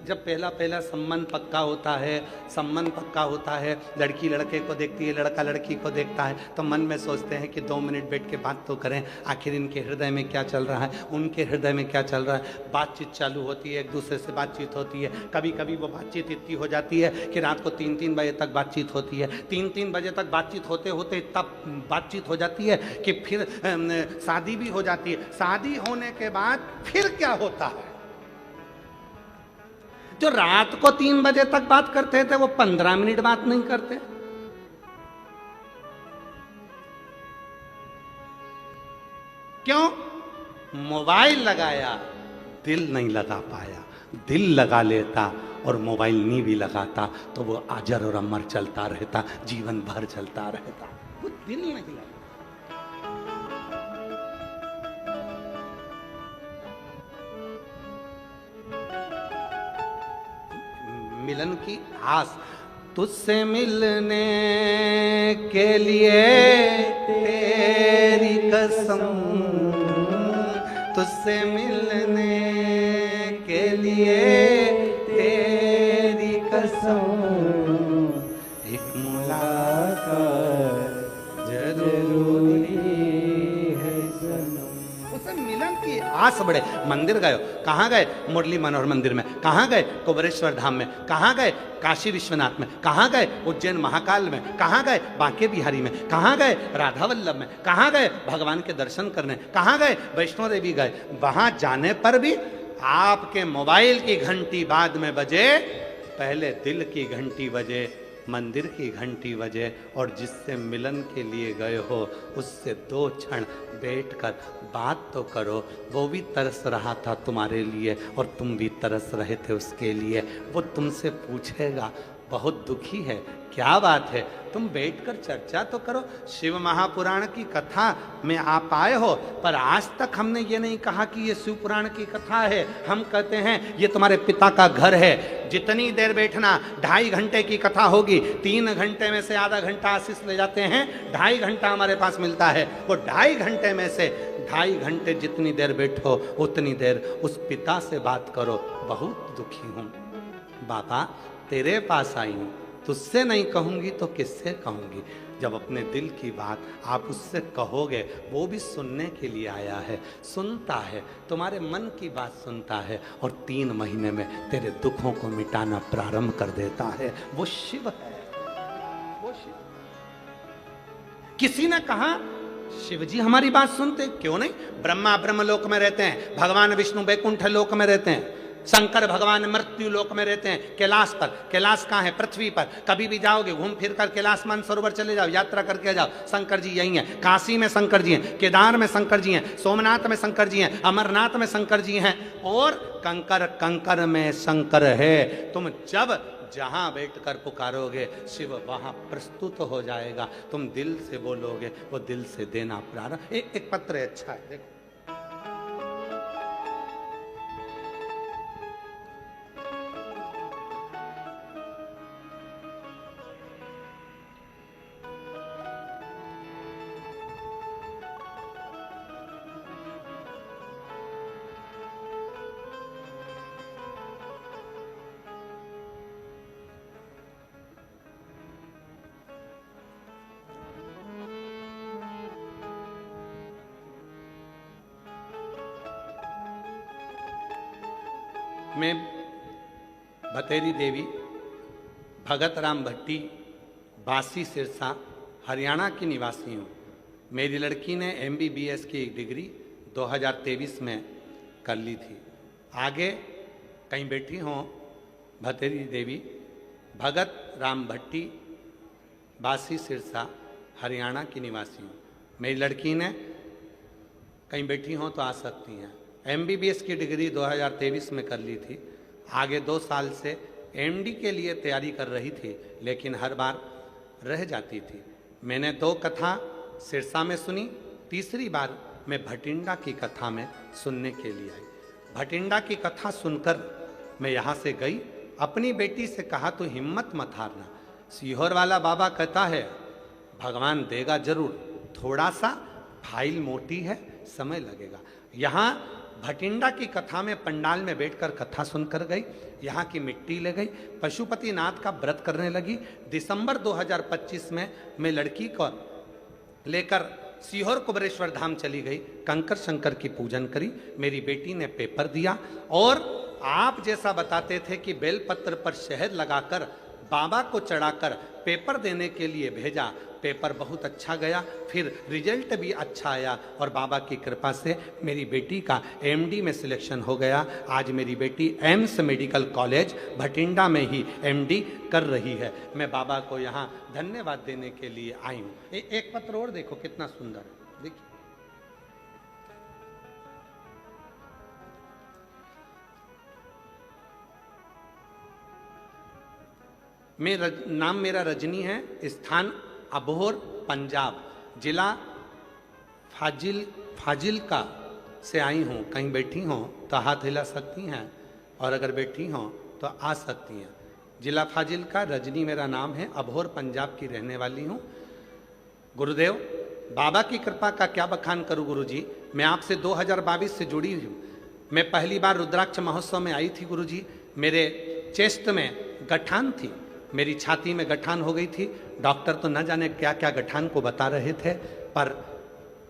[SPEAKER 2] जब पहला संबंध पक्का होता है, संबंध पक्का होता है, लड़की लड़के को देखती है, लड़का लड़की को देखता है, तो मन में सोचते हैं कि 2 मिनट बैठ के बात तो करें, आखिर इनके हृदय में क्या चल रहा है, उनके हृदय में क्या चल रहा है। बातचीत चालू होती है, एक दूसरे से बातचीत होती है। कभी कभी वो बातचीत इतनी हो जाती है कि रात को 3-3 बजे तक बातचीत होती है। 3-3 बजे तक बातचीत होते होते तब बातचीत हो जाती है कि फिर शादी भी हो जाती है। शादी होने के बाद फिर क्या होता है? जो रात को 3 बजे तक बात करते थे वो 15 मिनट बात नहीं करते। क्यों? मोबाइल लगाया, दिल नहीं लगा पाया। दिल लगा लेता और मोबाइल नहीं भी लगाता तो वो अजर और अमर चलता रहता, जीवन भर चलता रहता। वो दिल नहीं लगा। मिलन की आस, तुझसे मिलने के लिए तेरी कसम, तुझसे मिलने के लिए तेरी कसम, एक मुलाकात जरूरी है सनम। उसे मिलन की आस बढ़े। मंदिर गए, कहाँ गए? मुरली मनोहर मंदिर में। कहाँ गए? कुबरेश्वर धाम में। कहाँ गए? काशी विश्वनाथ में। कहाँ गए? उज्जैन महाकाल में। कहाँ गए? बांके बिहारी में। कहाँ गए? राधा वल्लभ में। कहाँ गए? भगवान के दर्शन करने। कहाँ गए? वैष्णो देवी गए। वहां जाने पर भी आपके मोबाइल की घंटी बाद में बजे, पहले दिल की घंटी बजे, मंदिर की घंटी बजे, और जिससे मिलन के लिए गए हो उससे 2 क्षण बैठकर बात तो करो। वो भी तरस रहा था तुम्हारे लिए और तुम भी तरस रहे थे उसके लिए। वो तुमसे पूछेगा, बहुत दुखी है, क्या बात है? तुम बैठकर चर्चा तो करो। शिव महापुराण की कथा में आप आए हो, पर आज तक हमने ये नहीं कहा कि ये शिव पुराण की कथा है। हम कहते हैं ये तुम्हारे पिता का घर है। जितनी देर बैठना, 2.5 घंटे की कथा होगी, 3 घंटे में से आधा घंटा आशीष ले जाते हैं, 2.5 घंटा हमारे पास मिलता है। वो 2.5 घंटे में से 2.5 घंटे जितनी देर बैठो उतनी देर उस पिता से बात करो। बहुत दुखी हूँ बाबा, तेरे पास आई हूँ, तुझसे नहीं कहूँगी तो किससे कहूँगी? जब अपने दिल की बात आप उससे कहोगे, वो भी सुनने के लिए आया है, सुनता है, तुम्हारे मन की बात सुनता है और 3 महीने में तेरे दुखों को मिटाना प्रारंभ कर देता है। वो शिव है, वो शिव। किसी ने कहा शिव जी हमारी बात सुनते, क्यों नहीं? ब्रह्मा ब्रह्मलोक में रहते हैं, भगवान विष्णु बैकुंठ लोक में रहते हैं। शंकर भगवान मृत्यु लोक में रहते हैं, कैलाश पर। कैलाश कहाँ है? पृथ्वी पर। कभी भी जाओगे घूम फिर कर कैलाश मानसरोवर चले जाओ, यात्रा करके जाओ, शंकर जी यही हैं। काशी में शंकर जी हैं, केदार में शंकर जी हैं, सोमनाथ में शंकर जी हैं, अमरनाथ में शंकर जी हैं, और कंकर कंकर में शंकर है। तुम जब जहां बैठकर पुकारोगे शिव वहां प्रस्तुत हो जाएगा। तुम दिल से बोलोगे, वो दिल से देना प्रारंभ। एक पत्र है, अच्छा है, देखो। मैं भतेरी देवी भगत राम भट्टी, बासी सिरसा, हरियाणा की निवासी हूँ। मेरी लड़की ने MBBS की डिग्री 2023 में कर ली थी। आगे कहीं बैठी हों, भतेरी देवी भगत राम भट्टी, बासी सिरसा, हरियाणा की निवासी हूँ। मेरी लड़की ने कहीं बैठी हों तो आ सकती हैं। MBBS की डिग्री 2023 में कर ली थी। आगे 2 साल से MD के लिए तैयारी कर रही थी, लेकिन हर बार रह जाती थी। मैंने 2 कथा सिरसा में सुनी, तीसरी बार मैं भटिंडा की कथा में सुनने के लिए आई। भटिंडा की कथा सुनकर मैं यहाँ से गई, अपनी बेटी से कहा तो हिम्मत मत हारना। सीहोर वाला बाबा कहता है भगवान देगा जरूर, थोड़ा सा फाइल मोटी है, समय लगेगा। यहाँ भटिंडा की कथा में पंडाल में बैठकर कथा सुनकर गई, यहाँ की मिट्टी ले गई, पशुपतिनाथ का व्रत करने लगी। दिसंबर 2025 में मैं लड़की को लेकर सीहोर कुबरेश्वर धाम चली गई, कंकर शंकर की पूजन करी। मेरी बेटी ने पेपर दिया और आप जैसा बताते थे कि बेलपत्र पर शहद लगाकर बाबा को चढ़ाकर पेपर देने के लिए भेजा। पेपर बहुत अच्छा गया, फिर रिजल्ट भी अच्छा आया और बाबा की कृपा से मेरी बेटी का MD में सिलेक्शन हो गया। आज मेरी बेटी एम्स मेडिकल कॉलेज भटिंडा में ही MD कर रही है। मैं बाबा को यहाँ धन्यवाद देने के लिए आई हूँ। एक पत्र और देखो कितना सुंदर है, देखिए। नाम मेरा रजनी है, स्थान अबोहर पंजाब, जिला फाजिलका से आई हूँ। कहीं बैठी हों तो हाथ हिला सकती हैं और अगर बैठी हों तो आ सकती हैं। जिला फाजिलका, रजनी मेरा नाम है, अबोहर पंजाब की रहने वाली हूँ। गुरुदेव बाबा की कृपा का क्या बखान करूँ गुरुजी। मैं आपसे 2022 से जुड़ी हूँ। मैं पहली बार रुद्राक्ष महोत्सव में आई थी गुरुजी। मेरे चेस्ट में गठान थी, मेरी छाती में गठान हो गई थी। डॉक्टर तो न जाने क्या क्या गठान को बता रहे थे, पर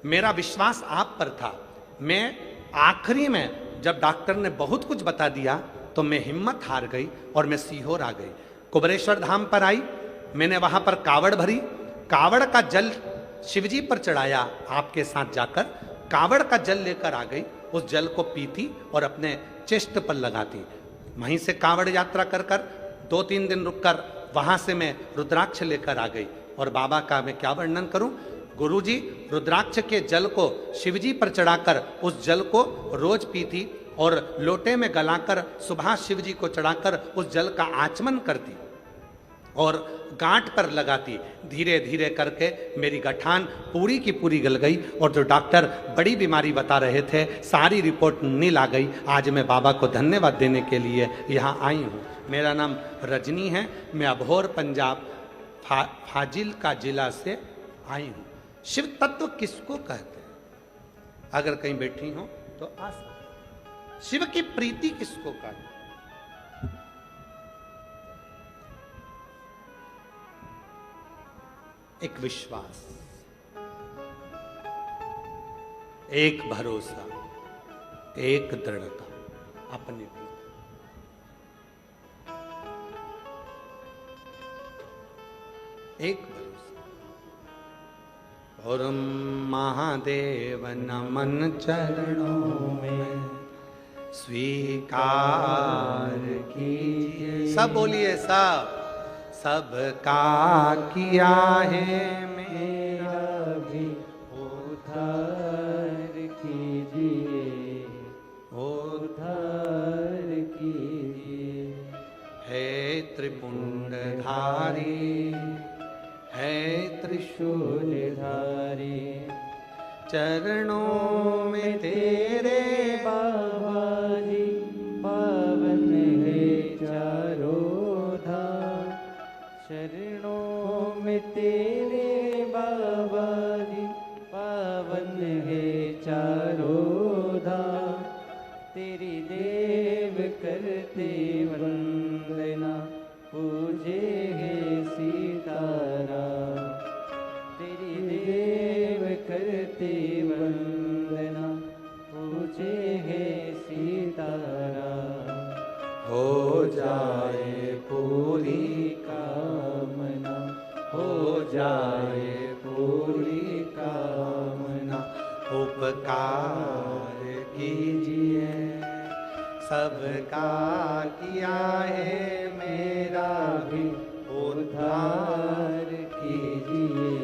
[SPEAKER 2] मेरा विश्वास आप पर था। मैं आखिरी में जब डॉक्टर ने बहुत कुछ बता दिया तो मैं हिम्मत हार गई और मैं सीहोर आ गई। कुबरेश्वर धाम पर आई, मैंने वहाँ पर कावड़ भरी, कावड़ का जल शिवजी पर चढ़ाया। आपके साथ जाकर कावड़ का जल लेकर आ गई, उस जल को पीती और अपने चेस्ट पर लगाती। वहीं से कावड़ यात्रा कर 2-3 दिन रुककर वहां से मैं रुद्राक्ष लेकर आ गई। और बाबा का मैं क्या वर्णन करूं। गुरुजी रुद्राक्ष के जल को शिवजी पर चढ़ाकर उस जल को रोज पीती और लोटे में गलाकर सुबह शिवजी को चढ़ाकर उस जल का आचमन करती और गांठ पर लगाती। धीरे धीरे करके मेरी गठान पूरी की पूरी गल गई और जो डॉक्टर बड़ी बीमारी बता रहे थे सारी रिपोर्ट नील आ गई। आज मैं बाबा को धन्यवाद देने के लिए यहाँ आई हूँ। मेरा नाम रजनी है, मैं अबोहर पंजाब फाजिलका जिला से आई हूँ। शिव तत्व किसको कहते हैं? अगर कहीं बैठी हो तो आ सकते। शिव की प्रीति किसको कहते हैं? एक विश्वास, एक भरोसा, एक दृढ़ता अपने प्रति। एक भरोसा। और महादेव नमन चरणों में स्वीकार
[SPEAKER 3] कीजिए।
[SPEAKER 2] सब बोलिए, सब सबका किया है
[SPEAKER 3] मेरा भी उद्धार कीजिए, उद्धार कीजिए।
[SPEAKER 2] है त्रिपुंडधारी, है
[SPEAKER 3] त्रिशूलधारी,
[SPEAKER 2] चरणों में तेरे
[SPEAKER 3] बाबा जी पावन है चारों धाम। चरणों में तेरे बाबा जी पावन है चारों धाम। तेरी देव करते वंदना, पूजे है सीताराम। तेरी देव करते वंदना, पूजे है सीताराम।
[SPEAKER 2] हो जाए पूरी
[SPEAKER 3] कामना, हो जाए पूरी कामना।
[SPEAKER 2] उपकार कीजिए, सबका किया है मेरा भी उद्धार
[SPEAKER 3] कीजिए,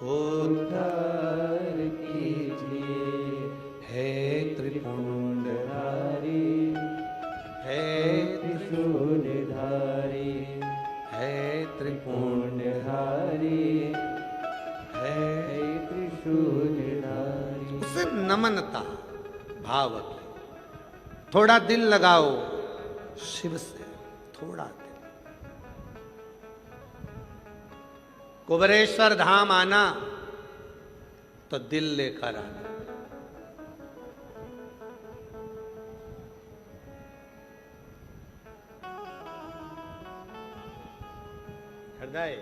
[SPEAKER 2] उद्धार
[SPEAKER 3] उद्धार कीजिए।
[SPEAKER 2] है त्रिपुंडधारी, है
[SPEAKER 3] त्रिशूलधारी,
[SPEAKER 2] है
[SPEAKER 3] त्रिपुंडधारी,
[SPEAKER 2] है
[SPEAKER 3] त्रिशूलधारी।
[SPEAKER 2] उसे नमनता भाव की, थोड़ा दिल लगाओ शिव से, थोड़ा दिल। कुबेरेश्वर धाम आना तो दिल लेकर आना। हृदय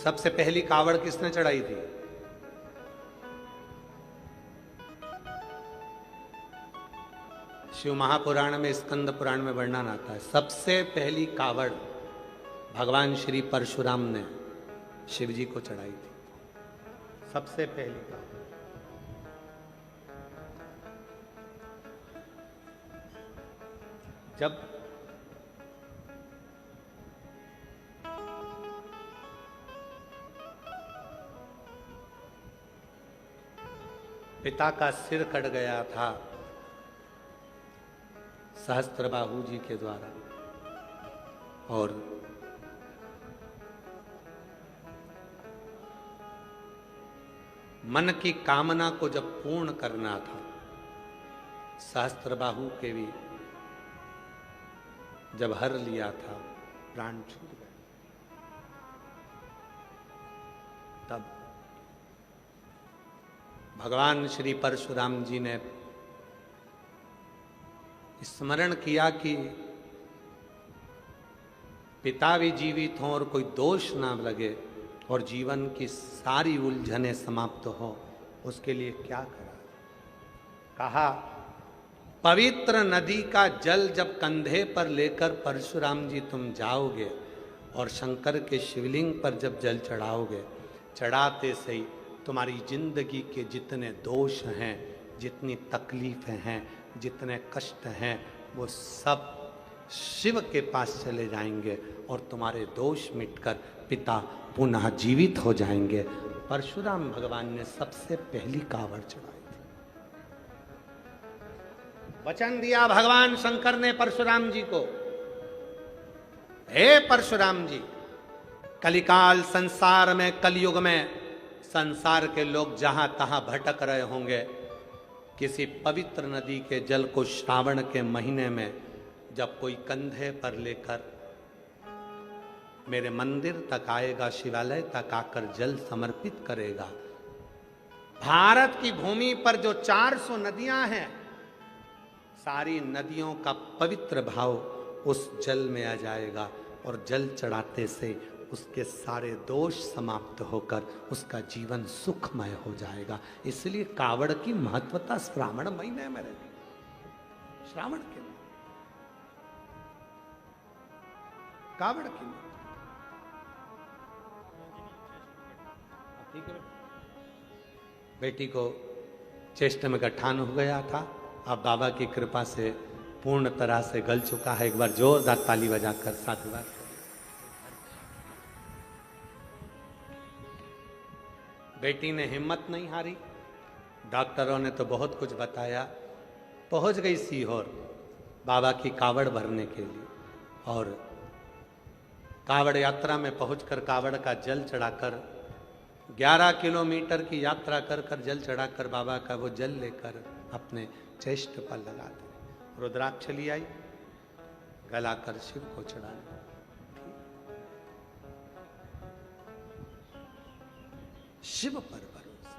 [SPEAKER 2] सबसे पहली कावड़ किसने चढ़ाई थी? शिव महापुराण में, स्कंद पुराण में वर्णन आता है, सबसे पहली कावड़ भगवान श्री परशुराम ने शिव जी को चढ़ाई थी। सबसे पहली कावड़। जब पिता का सिर कट गया था सहस्त्रबाहु जी के द्वारा, और मन की कामना को जब पूर्ण करना था, सहस्त्रबाहु के भी जब हर लिया था, प्राण छूट गए। तब भगवान श्री परशुराम जी ने स्मरण किया कि पिता भी जीवित हों और कोई दोष ना लगे और जीवन की सारी उलझनें समाप्त हो, उसके लिए क्या करा। कहा, पवित्र नदी का जल जब कंधे पर लेकर परशुराम जी तुम जाओगे और शंकर के शिवलिंग पर जब जल चढ़ाओगे, चढ़ाते से ही तुम्हारी जिंदगी के जितने दोष हैं, जितनी तकलीफें हैं, जितने कष्ट हैं, वो सब शिव के पास चले जाएंगे और तुम्हारे दोष मिटकर पिता पुनः जीवित हो जाएंगे। परशुराम भगवान ने सबसे पहली कावड़ चढ़ाई थी। वचन दिया भगवान शंकर ने परशुराम जी को, हे परशुराम जी, कलिकाल संसार में, कलयुग में संसार के लोग जहां तहां भटक रहे होंगे, किसी पवित्र नदी के जल को श्रावण के महीने में जब कोई कंधे पर लेकर मेरे मंदिर तक आएगा, शिवालय तक आकर जल समर्पित करेगा, भारत की भूमि पर जो 400 नदियां हैं, सारी नदियों का पवित्र भाव उस जल में आ जाएगा और जल चढ़ाते से उसके सारे दोष समाप्त होकर उसका जीवन सुखमय हो जाएगा। इसलिए कावड़ की महत्वता श्रावण महीने में रहती, श्रावण के महीने कावड़ की महत्वता। ठीक है, बेटी को चेस्ट में गठान हो गया था, अब बाबा की कृपा से पूर्ण तरह से गल चुका है। एक बार जोरदार ताली बजाकर साधुवाद। बेटी ने हिम्मत नहीं हारी, डॉक्टरों ने तो बहुत कुछ बताया, पहुंच गई सीहोर बाबा की कावड़ भरने के लिए, और कावड़ यात्रा में पहुंचकर कावड़ का जल चढ़ाकर 11 किलोमीटर की यात्रा कर कर जल चढ़ाकर बाबा का वो जल लेकर अपने चेस्ट पर लगा दे। रुद्राक्ष ली आई, गलाकर शिव को चढ़ाने। शिव पर भरोसा।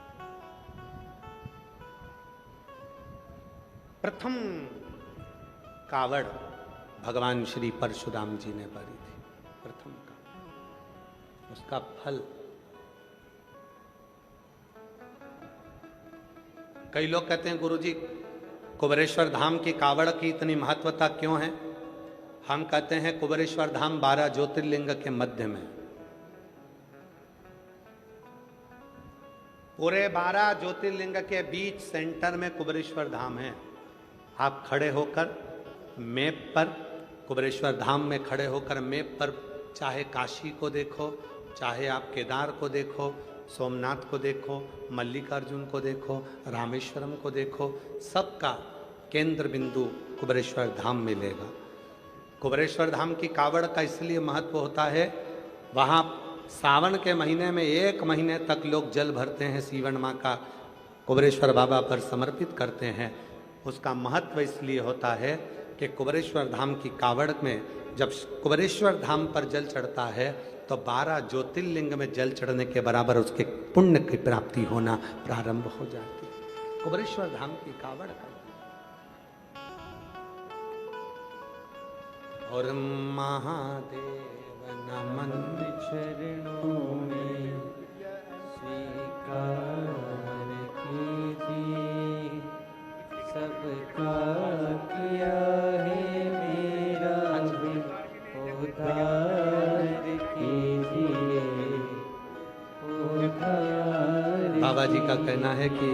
[SPEAKER 2] प्रथम कावड़ भगवान श्री परशुराम जी ने भरी थी, प्रथम कावड़, उसका फल कई लोग कहते हैं गुरुजी कुबेरेश्वर धाम की कावड़ की इतनी महत्वता क्यों है? हम कहते हैं कुबेरेश्वर धाम 12 ज्योतिर्लिंग के मध्य में, पूरे 12 ज्योतिर्लिंग के बीच सेंटर में कुबेरेश्वर धाम है। आप खड़े होकर मैप पर, कुबेरेश्वर धाम में खड़े होकर मैप पर चाहे काशी को देखो, चाहे आप केदार को देखो, सोमनाथ को देखो, मल्लिकार्जुन को देखो, रामेश्वरम को देखो, सबका केंद्र बिंदु कुबेरेश्वर धाम मिलेगा। कुबेरेश्वर धाम की कावड़ का इसलिए महत्व होता है, वहाँ सावन के महीने में 1 महीने तक लोग जल भरते हैं, सीवन माँ का कुबेरेश्वर बाबा पर समर्पित करते हैं। उसका महत्व इसलिए होता है कि कुबेरेश्वर धाम की कावड़ में जब कुबेरेश्वर धाम पर जल चढ़ता है तो 12 ज्योतिर्लिंग में जल चढ़ने के बराबर उसके पुण्य की प्राप्ति होना प्रारंभ हो जाती है। कुबेरेश्वर धाम की कावड़ का और महादेव नमन
[SPEAKER 3] चरणों में स्वीकार कीजिए, सबका किया है मेरा भी उद्धार कीजिए, उद्धार।
[SPEAKER 2] बाबा जी का कहना है कि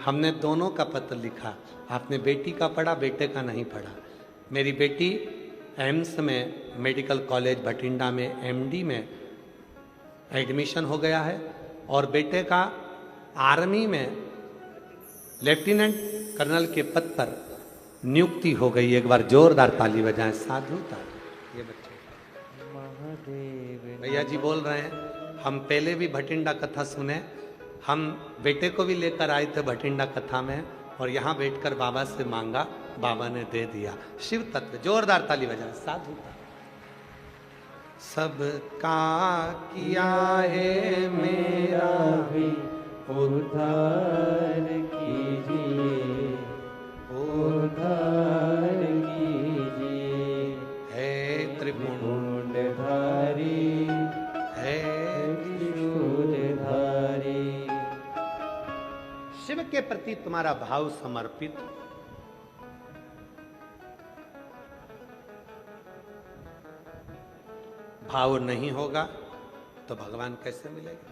[SPEAKER 2] हमने दोनों का पत्र लिखा, आपने बेटी का पढ़ा, बेटे का नहीं पढ़ा। मेरी बेटी एम्स में मेडिकल कॉलेज भटिंडा में एमडी में एडमिशन हो गया है, और बेटे का आर्मी में लेफ्टिनेंट कर्नल के पद पर नियुक्ति हो गई। एक बार जोरदार ताली बजाएं, साधुता। ये बच्चे
[SPEAKER 3] महादेव
[SPEAKER 2] भैया जी बोल रहे हैं, हम पहले भी भटिंडा कथा सुने, हम बेटे को भी लेकर आए थे भटिंडा कथा में, और यहाँ बैठकर बाबा से मांगा, बाबा ने दे दिया। शिव तत्व, जोरदार ताली बजाएं, साधुता। सबका किया है मेरा
[SPEAKER 3] भी उद्धार कीजिए, उद्धार कीजिए,
[SPEAKER 2] है
[SPEAKER 3] त्रिपुंडधारी
[SPEAKER 2] है
[SPEAKER 3] त्रिशूलधारी।
[SPEAKER 2] शिव के प्रति तुम्हारा भाव समर्पित, भाव नहीं होगा तो भगवान कैसे मिलेगा?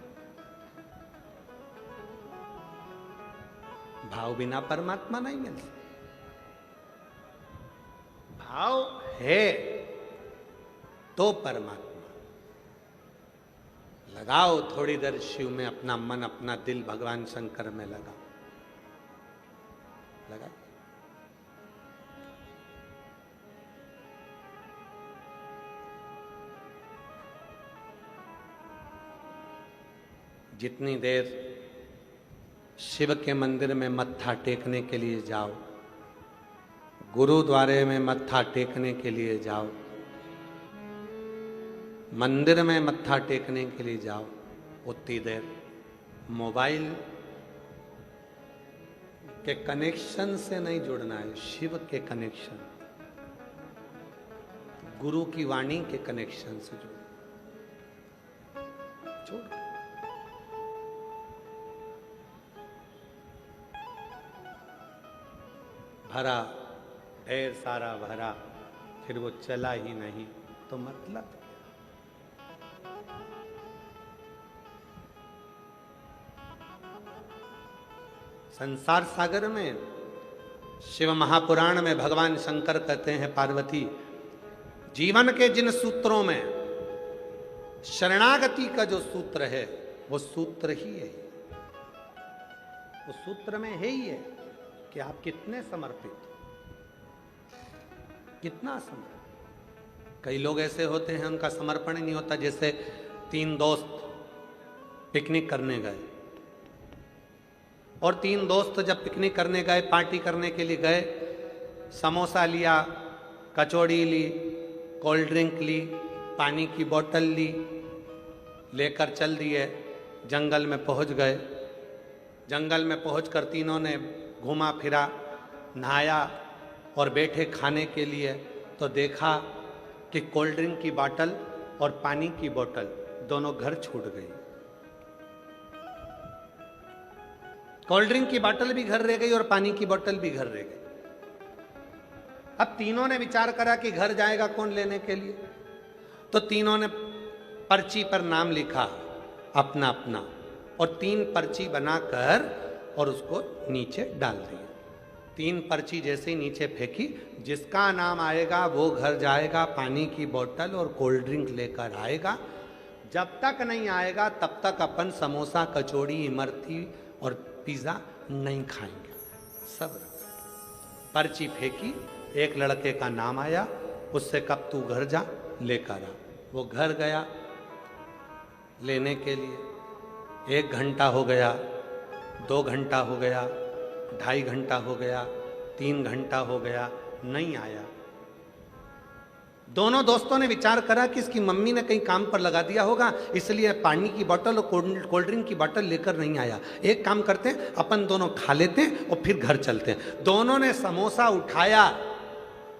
[SPEAKER 2] भाव बिना परमात्मा नहीं मिल सकता। भाव है तो परमात्मा। लगाओ थोड़ी देर शिव में अपना मन, अपना दिल भगवान शंकर में लगाओ, लगा। जितनी देर शिव के मंदिर में मत्था टेकने के लिए जाओ, गुरुद्वारे में मत्था टेकने के लिए जाओ, मंदिर में मत्था टेकने के लिए जाओ, उतनी देर मोबाइल के कनेक्शन से नहीं जुड़ना है, शिव के कनेक्शन, गुरु की वाणी के कनेक्शन से जुड़ना। भरा, ढेर सारा भरा, फिर वो चला ही नहीं तो मतलब क्या? संसार सागर में शिव महापुराण में भगवान शंकर कहते हैं पार्वती, जीवन के जिन सूत्रों में शरणागति का जो सूत्र है वो सूत्र ही है, उस सूत्र में है ही है कि आप कितने समर्पित, कितना समर्पित। कई लोग ऐसे होते हैं उनका समर्पण ही नहीं होता। जैसे 3 दोस्त पिकनिक करने गए और 3 दोस्त जब पिकनिक करने गए, पार्टी करने के लिए गए, समोसा लिया, कचौड़ी ली, कोल्ड ड्रिंक ली, पानी की बोतल ली, लेकर चल दिए, जंगल में पहुंच गए। जंगल में पहुंचकर तीनों ने घूमा फिरा, नहाया और बैठे खाने के लिए, तो देखा कि कोल्ड ड्रिंक की बोतल और पानी की बोतल दोनों घर छूट गई। कोल्ड ड्रिंक की बोतल भी घर रह गई और पानी की बोतल भी घर रह गई। अब तीनों ने विचार करा कि घर जाएगा कौन लेने के लिए, तो तीनों ने पर्ची पर नाम लिखा अपना अपना और 3 पर्ची बनाकर और उसको नीचे डाल दिया। 3 पर्ची जैसे ही नीचे फेंकी, जिसका नाम आएगा वो घर जाएगा, पानी की बोतल और कोल्ड ड्रिंक लेकर आएगा। जब तक नहीं आएगा तब तक अपन समोसा, कचौड़ी, इमरती और पिज़्ज़ा नहीं खाएंगे। सब पर्ची फेंकी, एक लड़के का नाम आया, उससे कब तू घर जा लेकर आ। वो घर गया लेने के लिए। 1 घंटा हो गया, 2 घंटा हो गया, 2.5 घंटा हो गया, 3 घंटा हो गया, नहीं आया। दोनों दोस्तों ने विचार करा कि इसकी मम्मी ने कहीं काम पर लगा दिया होगा, इसलिए पानी की बोतल और कोल्ड ड्रिंक की बोतल लेकर नहीं आया। एक काम करते हैं, अपन दोनों खा लेते हैं और फिर घर चलते हैं। दोनों ने समोसा उठाया,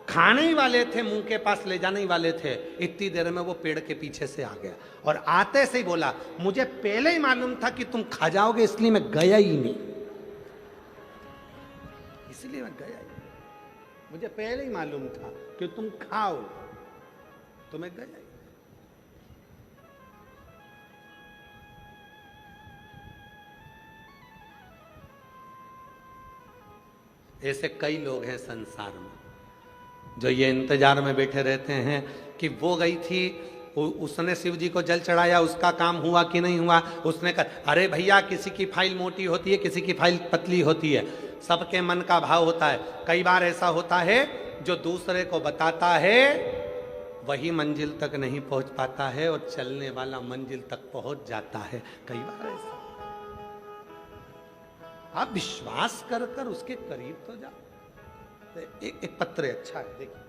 [SPEAKER 2] खाने ही वाले थे, मुंह के पास ले जाने ही वाले थे, इतनी देर में वो पेड़ के पीछे से आ गया और आते से ही बोला, मुझे पहले ही मालूम था कि तुम खा जाओगे, इसलिए मैं गया ही नहीं, इसलिए मैं गया ही नहीं। मुझे पहले ही मालूम था कि तुम खाओ, तो मैं गया ही। ऐसे कई लोग हैं संसार में जो ये इंतजार में बैठे रहते हैं कि वो गई थी, उसने शिव जी को जल चढ़ाया, उसका काम हुआ कि नहीं हुआ। उसने कहा, अरे भैया, किसी की फाइल मोटी होती है, किसी की फाइल पतली होती है, सबके मन का भाव होता है। कई बार ऐसा होता है जो दूसरे को बताता है वही मंजिल तक नहीं पहुंच पाता है और चलने वाला मंजिल तक पहुंच जाता है। कई बार ऐसा, आप विश्वास कर कर उसके करीब तो जाओ। एक पत्र अच्छा है, देखिए।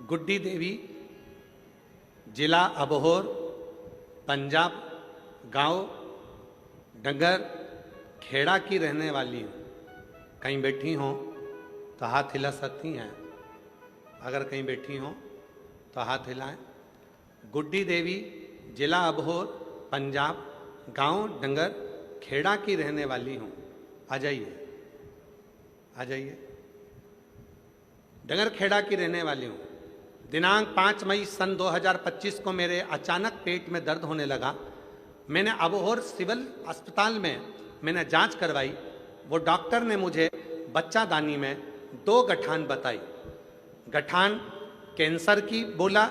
[SPEAKER 2] गुड्डी देवी, जिला अबोहर, पंजाब, गांव डंगर खेड़ा की रहने वाली हूँ। कहीं बैठी हों तो हाथ हिला सकती हैं, अगर कहीं बैठी हों तो हाथ हिलाएं। गुड्डी देवी, जिला अबोहर, पंजाब, गांव डंगर खेड़ा की रहने वाली हूँ। आ जाइए, आ जाइए। डंगर खेड़ा की रहने वाली हूँ। दिनांक 5 मई सन 2025 को मेरे अचानक पेट में दर्द होने लगा। मैंने अबोहर सिविल अस्पताल में मैंने जांच करवाई। वो डॉक्टर ने मुझे बच्चादानी में 2 गठान बताई। गठान कैंसर की बोला।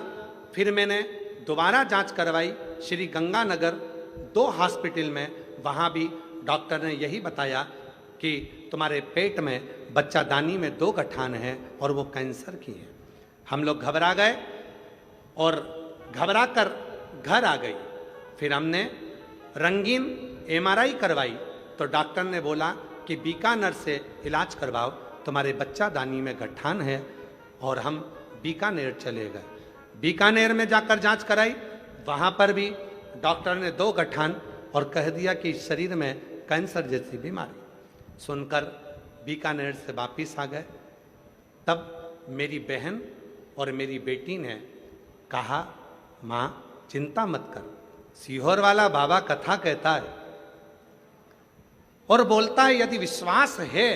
[SPEAKER 2] फिर मैंने दोबारा जांच करवाई श्री गंगानगर 2 हॉस्पिटल में, वहाँ भी डॉक्टर ने यही बताया कि तुम्हारे पेट में बच्चादानी में 2 गठान हैं और वो कैंसर की हैं। हम लोग घबरा गए और घबरा कर घर आ गई। फिर हमने रंगीन MRI करवाई तो डॉक्टर ने बोला कि बीकानेर से इलाज करवाओ, तुम्हारे बच्चा दानी में गठान है। और हम बीकानेर चले गए। बीकानेर में जाकर जांच कराई, वहां पर भी डॉक्टर ने 2 गठान और कह दिया कि शरीर में कैंसर जैसी बीमारी। सुनकर बीकानेर से वापिस आ गए। तब मेरी बहन और मेरी बेटी ने कहा, माँ चिंता मत कर, सीहोर वाला बाबा कथा कहता है और बोलता है यदि विश्वास है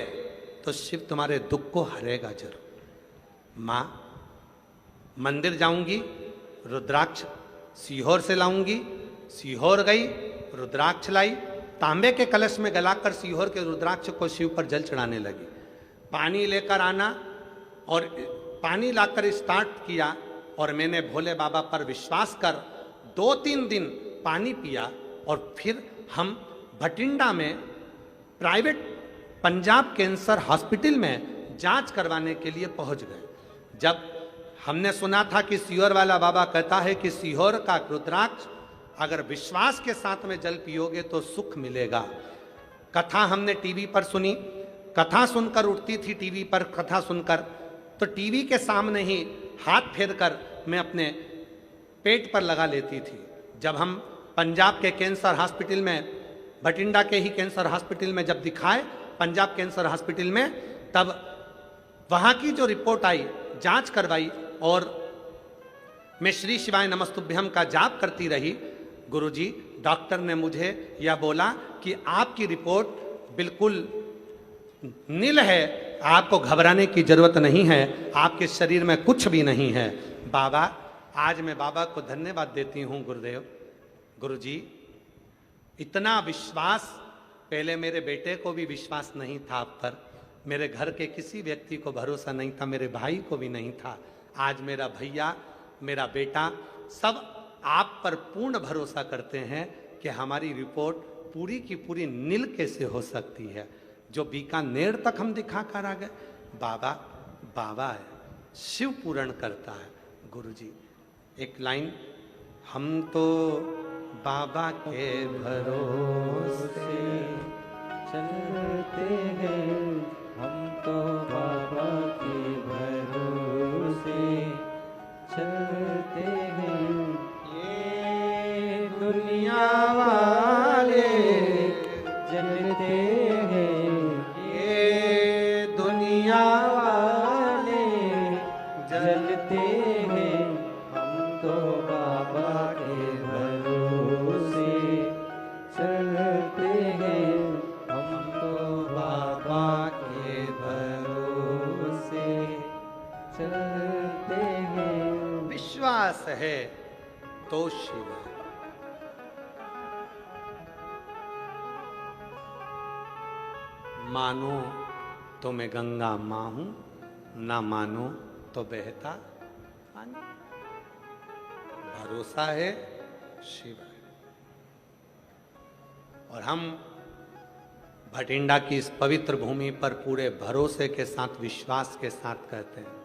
[SPEAKER 2] तो शिव तुम्हारे दुख को हरेगा जरूर। माँ मंदिर जाऊंगी, रुद्राक्ष सीहोर से लाऊंगी। सीहोर गई, रुद्राक्ष लाई, तांबे के कलश में गलाकर सीहोर के रुद्राक्ष को शिव पर जल चढ़ाने लगी। पानी लेकर आना और पानी लाकर स्टार्ट किया और मैंने भोले बाबा पर विश्वास कर 2-3 दिन पानी पिया। और फिर हम भटिंडा में प्राइवेट पंजाब कैंसर हॉस्पिटल में जांच करवाने के लिए पहुंच गए। जब हमने सुना था कि सीहोर वाला बाबा कहता है कि सीहोर का रुद्राक्ष अगर विश्वास के साथ में जल पियोगे तो सुख मिलेगा। कथा हमने टीवी पर सुनी, कथा सुनकर उठती थी टीवी पर कथा सुनकर, तो टीवी के सामने ही हाथ फेरकर मैं अपने पेट पर लगा लेती थी। जब हम पंजाब के कैंसर हॉस्पिटल में, भटिंडा के ही कैंसर हॉस्पिटल में जब दिखाए, पंजाब कैंसर हॉस्पिटल में, तब वहाँ की जो रिपोर्ट आई, जांच करवाई और मैं श्री शिवाय नमस्तुभ्यम का जाप करती रही। गुरुजी, डॉक्टर ने मुझे यह बोला कि आपकी रिपोर्ट बिल्कुल नील है, आपको घबराने की जरूरत नहीं है, आपके शरीर में कुछ भी नहीं है। बाबा, आज मैं बाबा को धन्यवाद देती हूँ गुरुदेव। गुरुजी, इतना विश्वास, पहले मेरे बेटे को भी विश्वास नहीं था आप पर, मेरे घर के किसी व्यक्ति को भरोसा नहीं था, मेरे भाई को भी नहीं था। आज मेरा भैया, मेरा बेटा सब आप पर पूर्ण भरोसा करते हैं कि हमारी रिपोर्ट पूरी की पूरी नील कैसे हो सकती है। जो बीकानेर तक हम दिखा कर आ गए। बाबा बाबा है, शिव पूर्ण करता है। गुरुजी, एक लाइन, हम तो बाबा के भरोसे
[SPEAKER 3] चलते हैं, हम तो बाबा के भरोसे चलते हैं। ये दुनिया वाले जलते हैं, ये दुनिया वाले जलते हैं, हम तो बाबा के भरोसे चलते हैं, हम तो बाबा के भरोसे चलते हैं।
[SPEAKER 2] विश्वास है तो शिव है। मानो तो मैं गंगा मां हूं, ना मानो तो बहता पानी। भरोसा है शिव है। और हम भटिंडा की इस पवित्र भूमि पर पूरे भरोसे के साथ, विश्वास के साथ कहते हैं,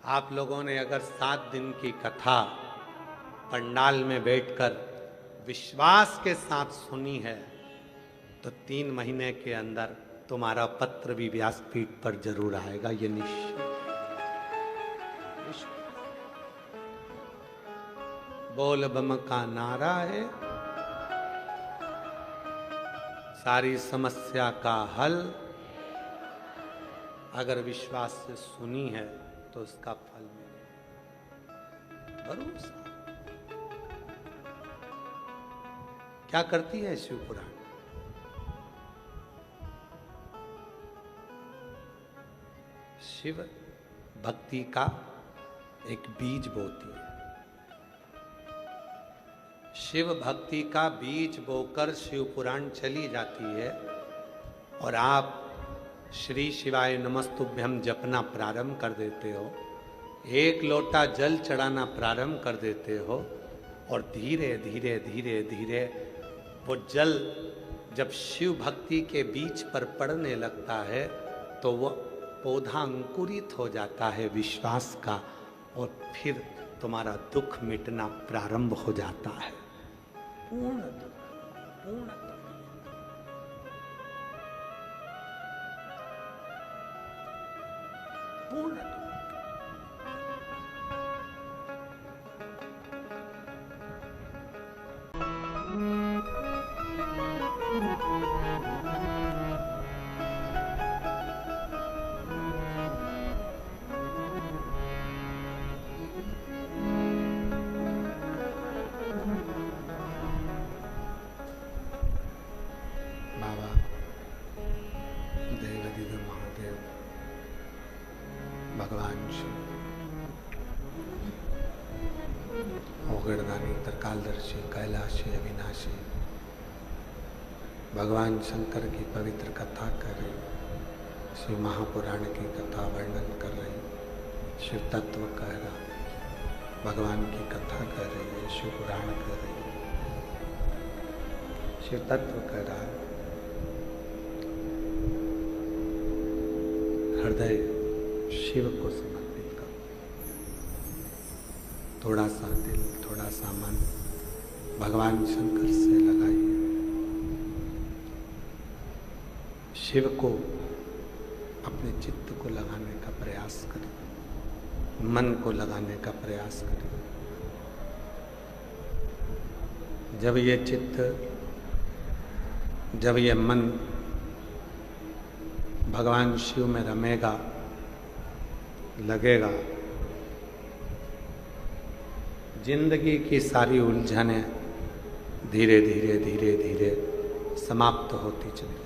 [SPEAKER 2] आप लोगों ने अगर 7 दिन की कथा पंडाल में बैठकर विश्वास के साथ सुनी है तो 3 महीने के अंदर तुम्हारा पत्र भी व्यासपीठ पर जरूर आएगा, ये निश्चित। बोल बम का नारा है, सारी समस्या का हल अगर विश्वास से सुनी है तो उसका फल मिलेगा। भरोसा क्या करती है शिव पुराण? शिव भक्ति का एक बीज बोती है। शिव भक्ति का बीज बोकर शिव पुराण चली जाती है और आप श्री शिवाय नमस्तुभ्यम जपना प्रारंभ कर देते हो, 1 लोटा जल चढ़ाना प्रारंभ कर देते हो और धीरे धीरे धीरे धीरे वो जल जब शिव भक्ति के बीज पर पड़ने लगता है तो वो पौधा अंकुरित हो जाता है विश्वास का, और फिर तुम्हारा दुख मिटना प्रारंभ हो जाता है। पूर्ण दुख, पूर्ण दुख। पूर्ण दुख। बाबा देवाधिदेव महादेव भगवान शिव ओगड़दानी त्रिकालदर्शी कैलाशी अविनाशी भगवान शंकर की पवित्र कथा कर रही, शिव महापुराण की कथा वर्णन कर रही, शिव तत्व कह रहा, भगवान की कथा कर रही है, शिव पुराण कर रही है, शिव तत्व कर रहा है। हृदय शिव को समर्पित करो। थोड़ा सा दिल, थोड़ा सा मन भगवान शंकर से लगाइए। शिव को अपने चित्त को लगाने का प्रयास करें, मन को लगाने का प्रयास करें। जब ये चित्त, जब ये मन भगवान शिव में रमेगा, लगेगा, जिंदगी की सारी उलझनें धीरे धीरे धीरे धीरे समाप्त होती चली जाएगी।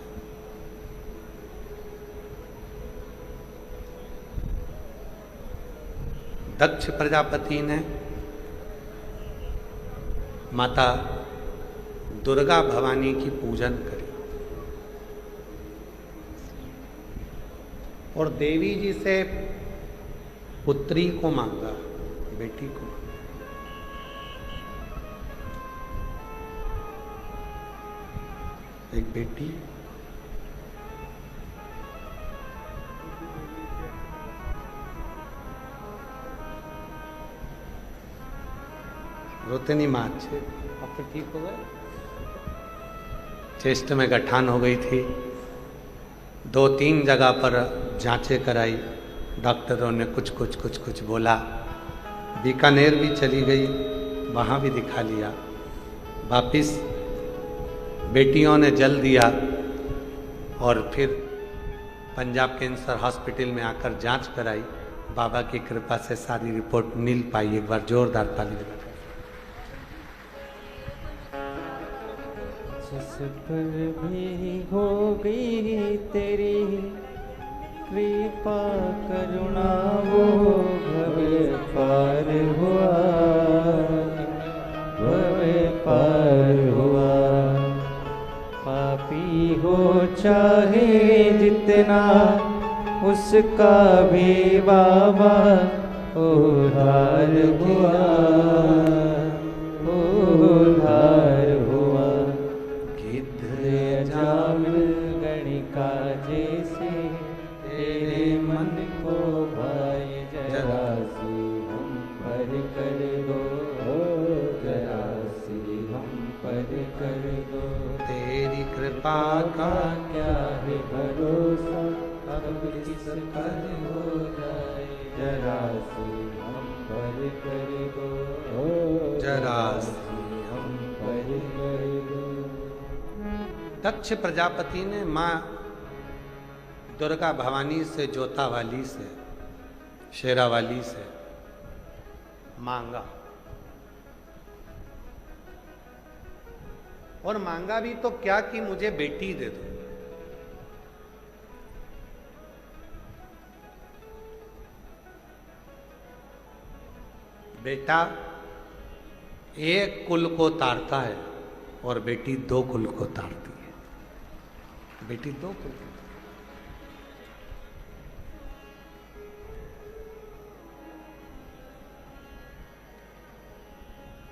[SPEAKER 2] दक्ष प्रजापति ने माता दुर्गा भवानी की पूजन करी और देवी जी से पुत्री को मांगा, बेटी को मांगा। एक बेटी, रोते नहीं माँ, अच्छे अब तो ठीक हो गए। चेस्ट में गठान हो गई थी, 2-3 जगह पर जांचें कराई, डॉक्टरों ने कुछ बोला। बीकानेर भी चली गई, वहाँ भी दिखा लिया। वापिस बेटियों ने जल दिया और फिर पंजाब कैंसर हॉस्पिटल में आकर जांच कराई। बाबा की कृपा से सारी रिपोर्ट नील पाई। एक बार जोरदार ताली बजाओ।
[SPEAKER 3] जिस पर भी हो गई तेरी कृपा करुणा, वो भवे पार हुआ, भवे पार हुआ। पापी हो चाहे जितना, उसका भी बाबा उद्धार हुआ, उद्धार हुआ। गणिका जैसे तेरे मन को भाई, जरा सी हम पर कर दो, जरा सी हम पर कर दो।
[SPEAKER 2] तेरी कृपा का
[SPEAKER 3] क्या है भरोसा, अब किस पर हो जाए, जरा सी हम पर कर दो,
[SPEAKER 2] जरा
[SPEAKER 3] सी हम पर कर दो।
[SPEAKER 2] दक्ष प्रजापति ने माँ दुर्गा भवानी से, जोता वाली से, शेरा वाली से मांगा और मांगा भी तो क्या कि मुझे बेटी दे दो। बेटा एक कुल को तारता है और बेटी 2 कुल को तारती है। बेटी 2 कुल को।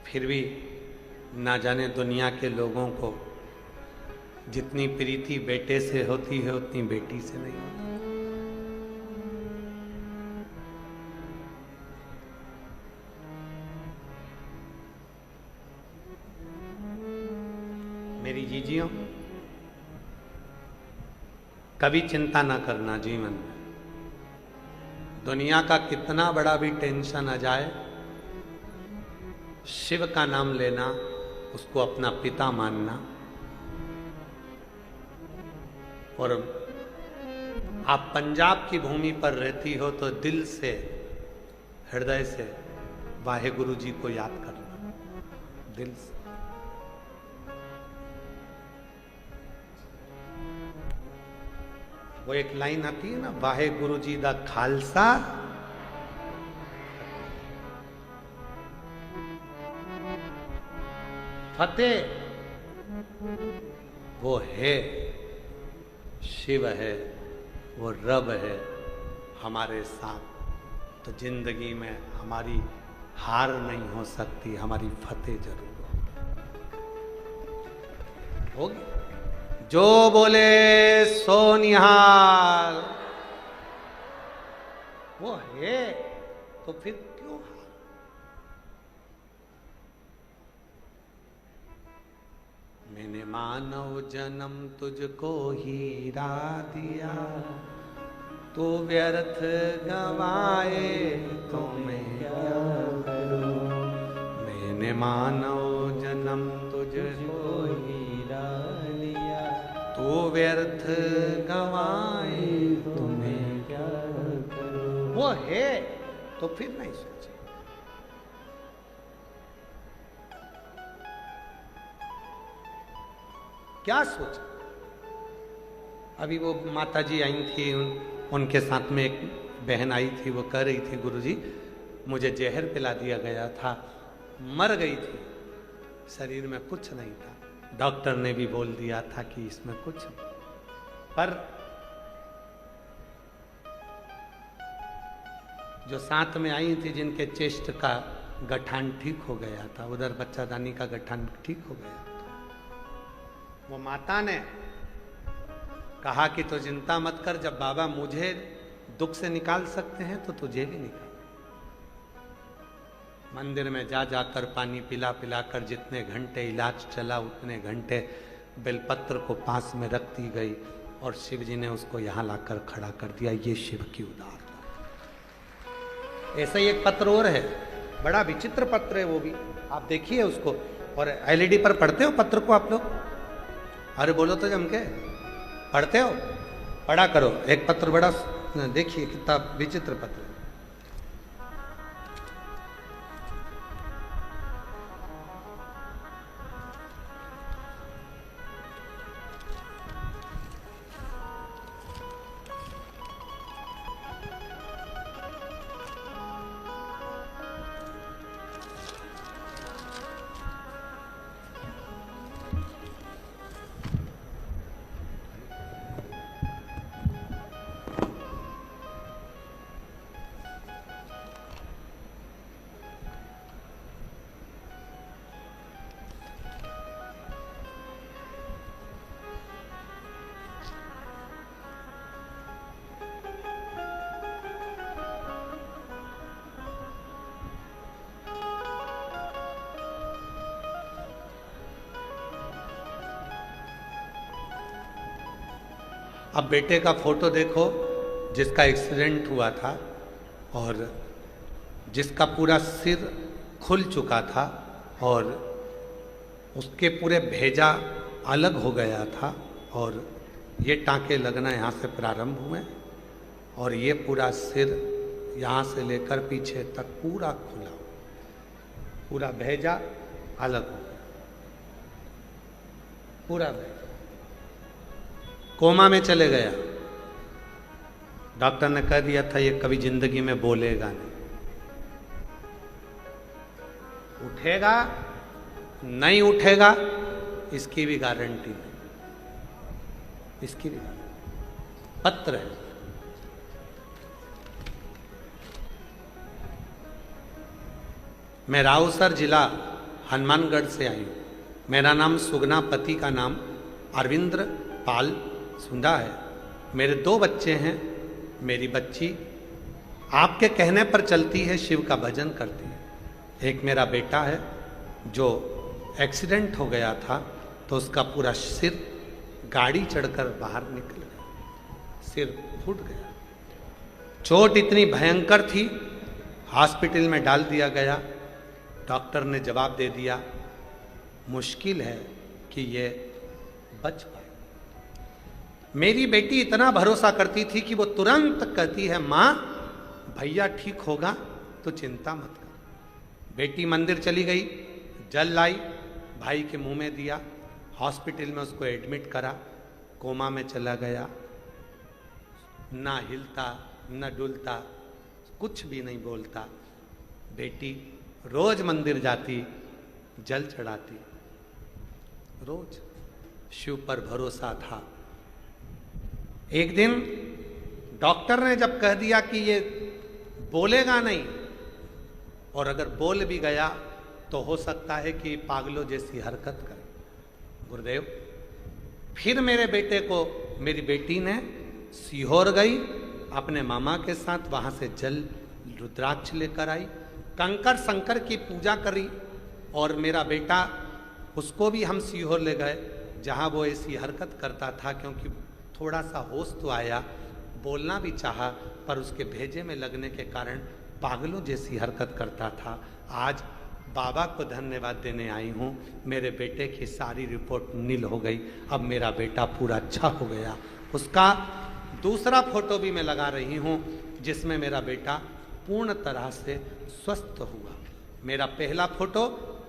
[SPEAKER 2] फिर भी ना जाने दुनिया के लोगों को जितनी प्रीति बेटे से होती है उतनी बेटी से नहीं होती। मेरी जीजियों, कभी चिंता ना करना जीवन में। दुनिया का कितना बड़ा भी टेंशन आ जाए, शिव का नाम लेना, उसको अपना पिता मानना, और आप पंजाब की भूमि पर रहती हो तो दिल से, हृदय से वाहेगुरु जी को याद करना, दिल से। वो एक लाइन आती है ना, वाहेगुरु जी दा खालसा फतेह, वो है, शिव है, वो रब है हमारे साथ, तो जिंदगी में हमारी हार नहीं हो सकती, हमारी फतेह जरूर होगी। जो बोले सो निहाल, वो है तो फिर क्यों हार? मैंने मानव जन्म तुझको हीरा दिया, तो व्यर्थ गवाए तो मैं क्या करूं। मैंने मानव जन्म तुझको हीरा दिया, तो व्यर्थ गवाए तो मैं क्या करूं। वो है तो फिर नहीं सोचे। क्या सोचा? अभी वो माता जी आई थी, उनके साथ में एक बहन आई थी, वो कह रही थी गुरुजी मुझे जहर पिला दिया गया था, मर गई थी, शरीर में कुछ नहीं था, डॉक्टर ने भी बोल दिया था कि इसमें कुछ नहीं, पर जो साथ में आई थी जिनके चेस्ट का गठान ठीक हो गया था, उधर बच्चादानी का गठान ठीक हो गया था, वो माता ने कहा कि तो चिंता मत कर, जब बाबा मुझे दुख से निकाल सकते हैं तो तुझे भी निकाल। मंदिर में जा जाकर पानी पिला पिला कर जितने घंटे इलाज चला उतने घंटे बेलपत्र को पास में रख दी गई, और शिव जी ने उसको यहाँ लाकर खड़ा कर दिया। ये शिव की उदारता। ऐसा ही एक पत्र और है, बड़ा विचित्र पत्र है वो भी, आप देखिए उसको। और एलईडी पर पढ़ते हो पत्र को आप लोग? अरे बोलो तो जम के, पढ़ते हो? पढ़ा करो। एक पत्र बड़ा, देखिए कितना विचित्र पत्र है। अब बेटे का फोटो देखो जिसका एक्सीडेंट हुआ था और जिसका पूरा सिर खुल चुका था और उसके पूरे भेजा अलग हो गया था, और ये टांके लगना यहाँ से प्रारंभ हुए और ये पूरा सिर यहाँ से लेकर पीछे तक पूरा खुला, पूरा भेजा अलग हो गया, पूरा भेजा कोमा में चले गया। डॉक्टर ने कह दिया था ये कभी जिंदगी में बोलेगा नहीं, उठेगा नहीं उठेगा इसकी भी गारंटी नहीं, इसकी भी गारंटी। पत्र है। मैं राउसर जिला हनुमानगढ़ से आई हूँ। मेरा नाम सुगना, पति का नाम अरविंद्र पाल सुंदा है। मेरे 2 बच्चे हैं। मेरी बच्ची आपके कहने पर चलती है, शिव का भजन करती है। एक मेरा बेटा है जो एक्सीडेंट हो गया था तो उसका पूरा सिर गाड़ी चढ़कर बाहर निकल गया, सिर फूट गया। चोट इतनी भयंकर थी, हॉस्पिटल में डाल दिया गया। डॉक्टर ने जवाब दे दिया, मुश्किल है कि ये बच पाए। मेरी बेटी इतना भरोसा करती थी कि वो तुरंत कहती है, माँ भैया ठीक होगा तो चिंता मत कर। बेटी मंदिर चली गई, जल लाई, भाई के मुंह में दिया, हॉस्पिटल में उसको एडमिट करा, कोमा में चला गया, ना हिलता न डुलता, कुछ भी नहीं बोलता। बेटी रोज मंदिर जाती, जल चढ़ाती, रोज शिव पर भरोसा था। एक दिन डॉक्टर ने जब कह दिया कि ये बोलेगा नहीं, और अगर बोल भी गया तो हो सकता है कि पागलों जैसी हरकत करे। गुरुदेव, फिर मेरे बेटे को, मेरी बेटी ने सीहोर गई अपने मामा के साथ, वहां से जल रुद्राक्ष लेकर आई, कंकर शंकर की पूजा करी, और मेरा बेटा, उसको भी हम सीहोर ले गए जहां वो ऐसी हरकत करता था, क्योंकि थोड़ा सा होश तो आया, बोलना भी चाहा, पर उसके भेजे में लगने के कारण पागलों जैसी हरकत करता था। आज बाबा को धन्यवाद देने आई हूँ, मेरे बेटे की सारी रिपोर्ट नील हो गई, अब मेरा बेटा पूरा अच्छा हो गया। उसका दूसरा फोटो भी मैं लगा रही हूँ जिसमें मेरा बेटा पूर्ण तरह से स्वस्थ हुआ। मेरा पहला फोटो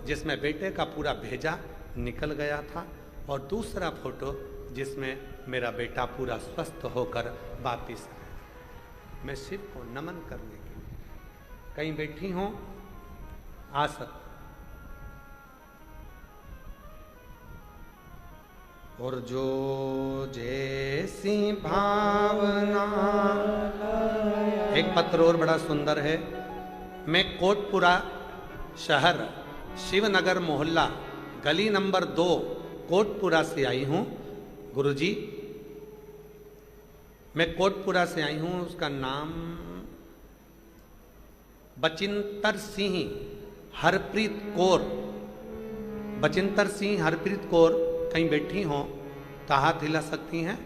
[SPEAKER 2] जिसमें बेटे का पूरा भेजा निकल गया था, और दूसरा फोटो जिसमें मेरा बेटा पूरा स्वस्थ होकर वापिस आया। मैं शिव को नमन करने के लिए, कहीं बैठी हूँ आ सकता, और जो जैसी भावना। एक पत्र और बड़ा सुंदर है। मैं कोटपुरा शहर, शिवनगर मोहल्ला, गली नंबर 2, कोटपुरा से आई हूँ। गुरुजी, मैं कोटपुरा से आई हूँ, उसका नाम बचिंतर सिंह हरप्रीत कौर, बचिंतर सिंह हरप्रीत कौर। कहीं बैठी हो तो हाथ हिला सकती हैं,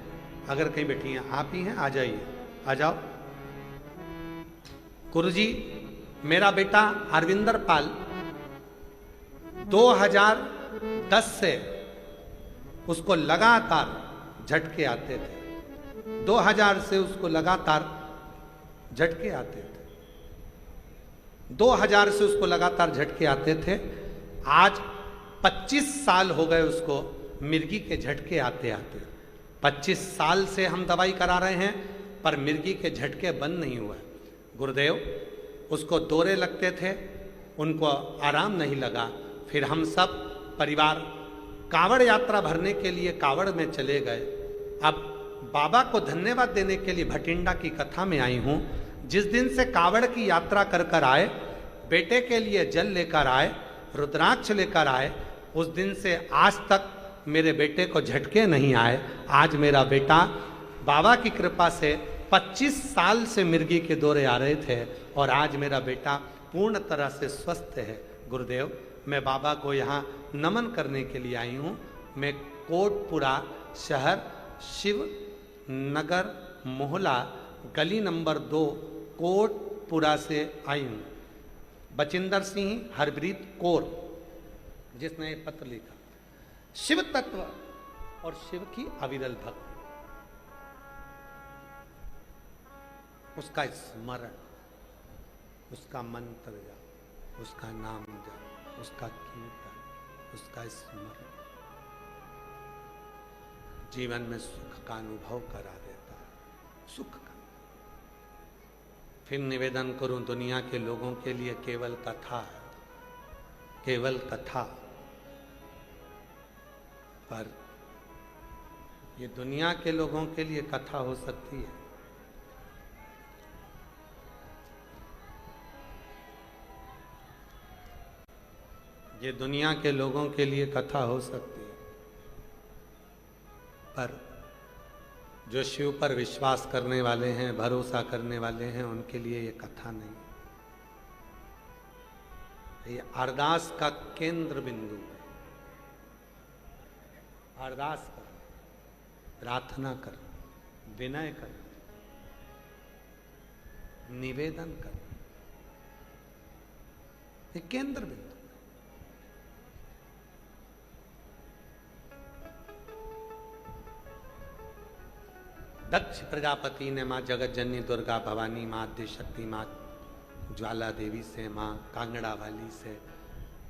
[SPEAKER 2] अगर कहीं बैठी हैं, आप ही हैं, आ जाइए, आ जाओ। गुरुजी, मेरा बेटा अरविंदर पाल 2010 से उसको लगातार झटके आते थे, 2000 से उसको लगातार झटके आते थे, 2000 से उसको लगातार झटके आते थे। आज 25 साल हो गए उसको मिर्गी के झटके आते आते। 25 साल से हम दवाई करा रहे हैं, पर मिर्गी के झटके बंद नहीं हुए। गुरुदेव, उसको दौरे लगते थे, उनको आराम नहीं लगा। फिर हम सब परिवार कांवड़ यात्रा भरने के लिए कांवड़ में चले गए। अब बाबा को धन्यवाद देने के लिए भटिंडा की कथा में आई हूँ। जिस दिन से कांवड़ की यात्रा कर कर आए, बेटे के लिए जल लेकर आए, रुद्राक्ष लेकर आए, उस दिन से आज तक मेरे बेटे को झटके नहीं आए। आज मेरा बेटा बाबा की कृपा से 25 साल से मिर्गी के दौरे आ रहे थे, और आज मेरा बेटा पूर्ण तरह से स्वस्थ है। गुरुदेव, मैं बाबा को यहाँ नमन करने के लिए आई हूँ। मैं कोटपुरा शहर, शिव नगर मोहल्ला, गली नंबर 2, कोटपुरा से आई हूँ। बचिंदर सिंह हरप्रीत कौर जिसने ये पत्र लिखा। शिव तत्व और शिव की अविरल भक्ति, उसका स्मरण, उसका मंत्र जाप, उसका नाम जाप, उसका कीर्तन, उसका स्मरण जीवन में सुख का अनुभव करा देता है, सुख का। फिर निवेदन करूं, दुनिया के लोगों के लिए केवल कथा है, केवल कथा, पर ये दुनिया के लोगों के लिए कथा हो सकती है। ये दुनिया के लोगों के लिए कथा हो सकती है, पर जो शिव पर विश्वास करने वाले हैं, भरोसा करने वाले हैं, उनके लिए ये कथा नहीं। ये अरदास का केंद्र बिंदु है। अरदास कर, प्रार्थना कर, विनय कर, निवेदन कर, ये केंद्र बिंदु। दक्ष प्रजापति ने माँ जगत जननी दुर्गा भवानी, माँ आद्य शक्ति, माँ ज्वाला देवी से, माँ कांगड़ा वाली से,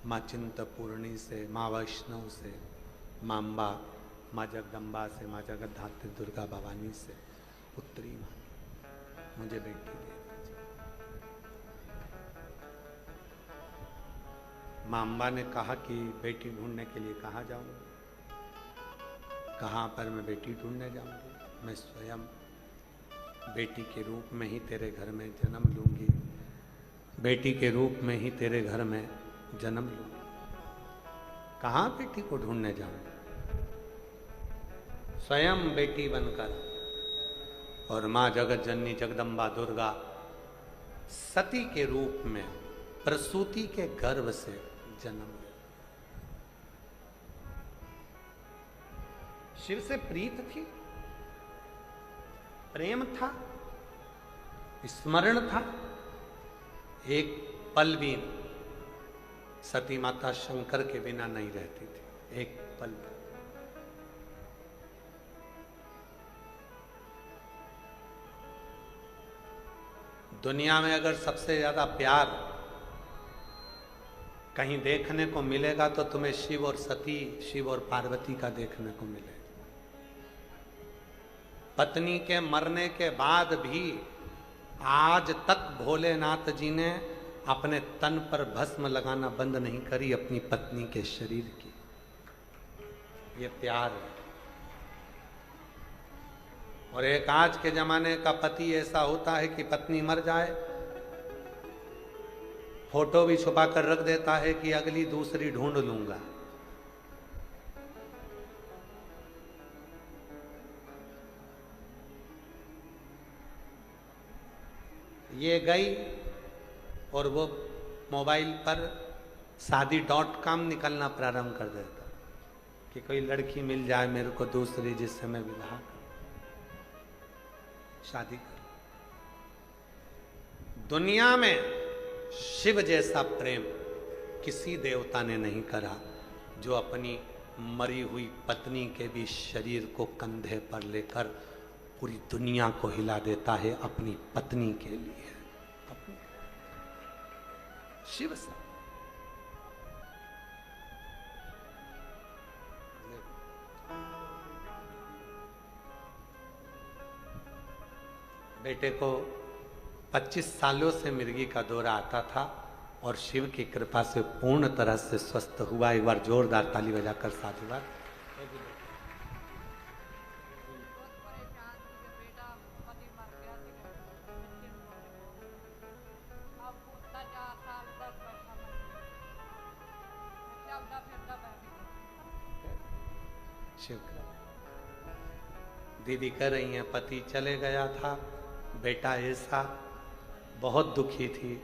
[SPEAKER 2] माँ चिंतपूर्णी से, माँ वैष्णव से, माँ अम्बा, माँ जगदम्बा से, माँ जगत धात्री दुर्गा भवानी से पुत्री मांगी, मुझे बेटी दे दीजिए। माँ अम्बा ने कहा कि बेटी ढूंढने के लिए कहाँ जाऊँ? कहाँ पर मैं बेटी ढूंढने जाऊँगी? मैं स्वयं बेटी के रूप में ही तेरे घर में जन्म लूंगी, बेटी के रूप में ही तेरे घर में जन्म लूंगी। कहाँ बेटी को ढूंढने जाऊं? स्वयं बेटी बनकर। और माँ जगत जननी जगदम्बा दुर्गा सती के रूप में प्रसूति के गर्भ से जन्म ले। शिव से प्रीत थी, प्रेम था, स्मरण था। एक पल भी सती माता शंकर के बिना नहीं रहती थी, एक पल भी। दुनिया में अगर सबसे ज्यादा प्यार कहीं देखने को मिलेगा तो तुम्हें शिव और सती, शिव और पार्वती का देखने को मिलेगा। पत्नी के मरने के बाद भी आज तक भोलेनाथ जी ने अपने तन पर भस्म लगाना बंद नहीं करी अपनी पत्नी के शरीर की। ये प्यार है। और एक आज के जमाने का पति ऐसा होता है कि पत्नी मर जाए, फोटो भी छुपा कर रख देता है कि अगली दूसरी ढूंढ लूंगा। ये गई और वो मोबाइल पर शादी.com निकलना प्रारंभ कर देता कि कोई लड़की मिल जाए मेरे को दूसरी जिससे मैं विवाह करूं, शादी करूं। दुनिया में शिव जैसा प्रेम किसी देवता ने नहीं करा, जो अपनी मरी हुई पत्नी के भी शरीर को कंधे पर लेकर पूरी दुनिया को हिला देता है अपनी पत्नी के लिए। अपनी शिव से बेटे को 25 सालों से मिर्गी का दौरा आता था और शिव की कृपा से पूर्ण तरह से स्वस्थ हुआ। एक बार जोरदार ताली बजाकर साधुवाद। शिव दीदी कह रही हैं पति चले गया था, बेटा ऐसा, बहुत दुखी थी।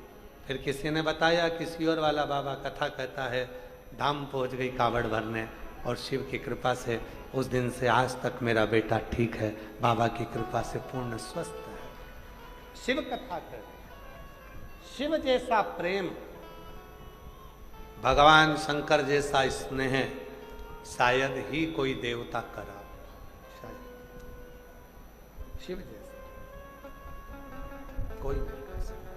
[SPEAKER 2] फिर किसी ने बताया किसी और वाला बाबा कथा कहता है धाम पहुंच गई कावड़ भरने और शिव की कृपा से उस दिन से आज तक मेरा बेटा ठीक है, बाबा की कृपा से पूर्ण स्वस्थ है। शिव कथा कर, शिव जैसा प्रेम, भगवान शंकर जैसा स्नेह शायद ही कोई देवता करा, शायद शिव जैसा कोई नहीं कर सकता।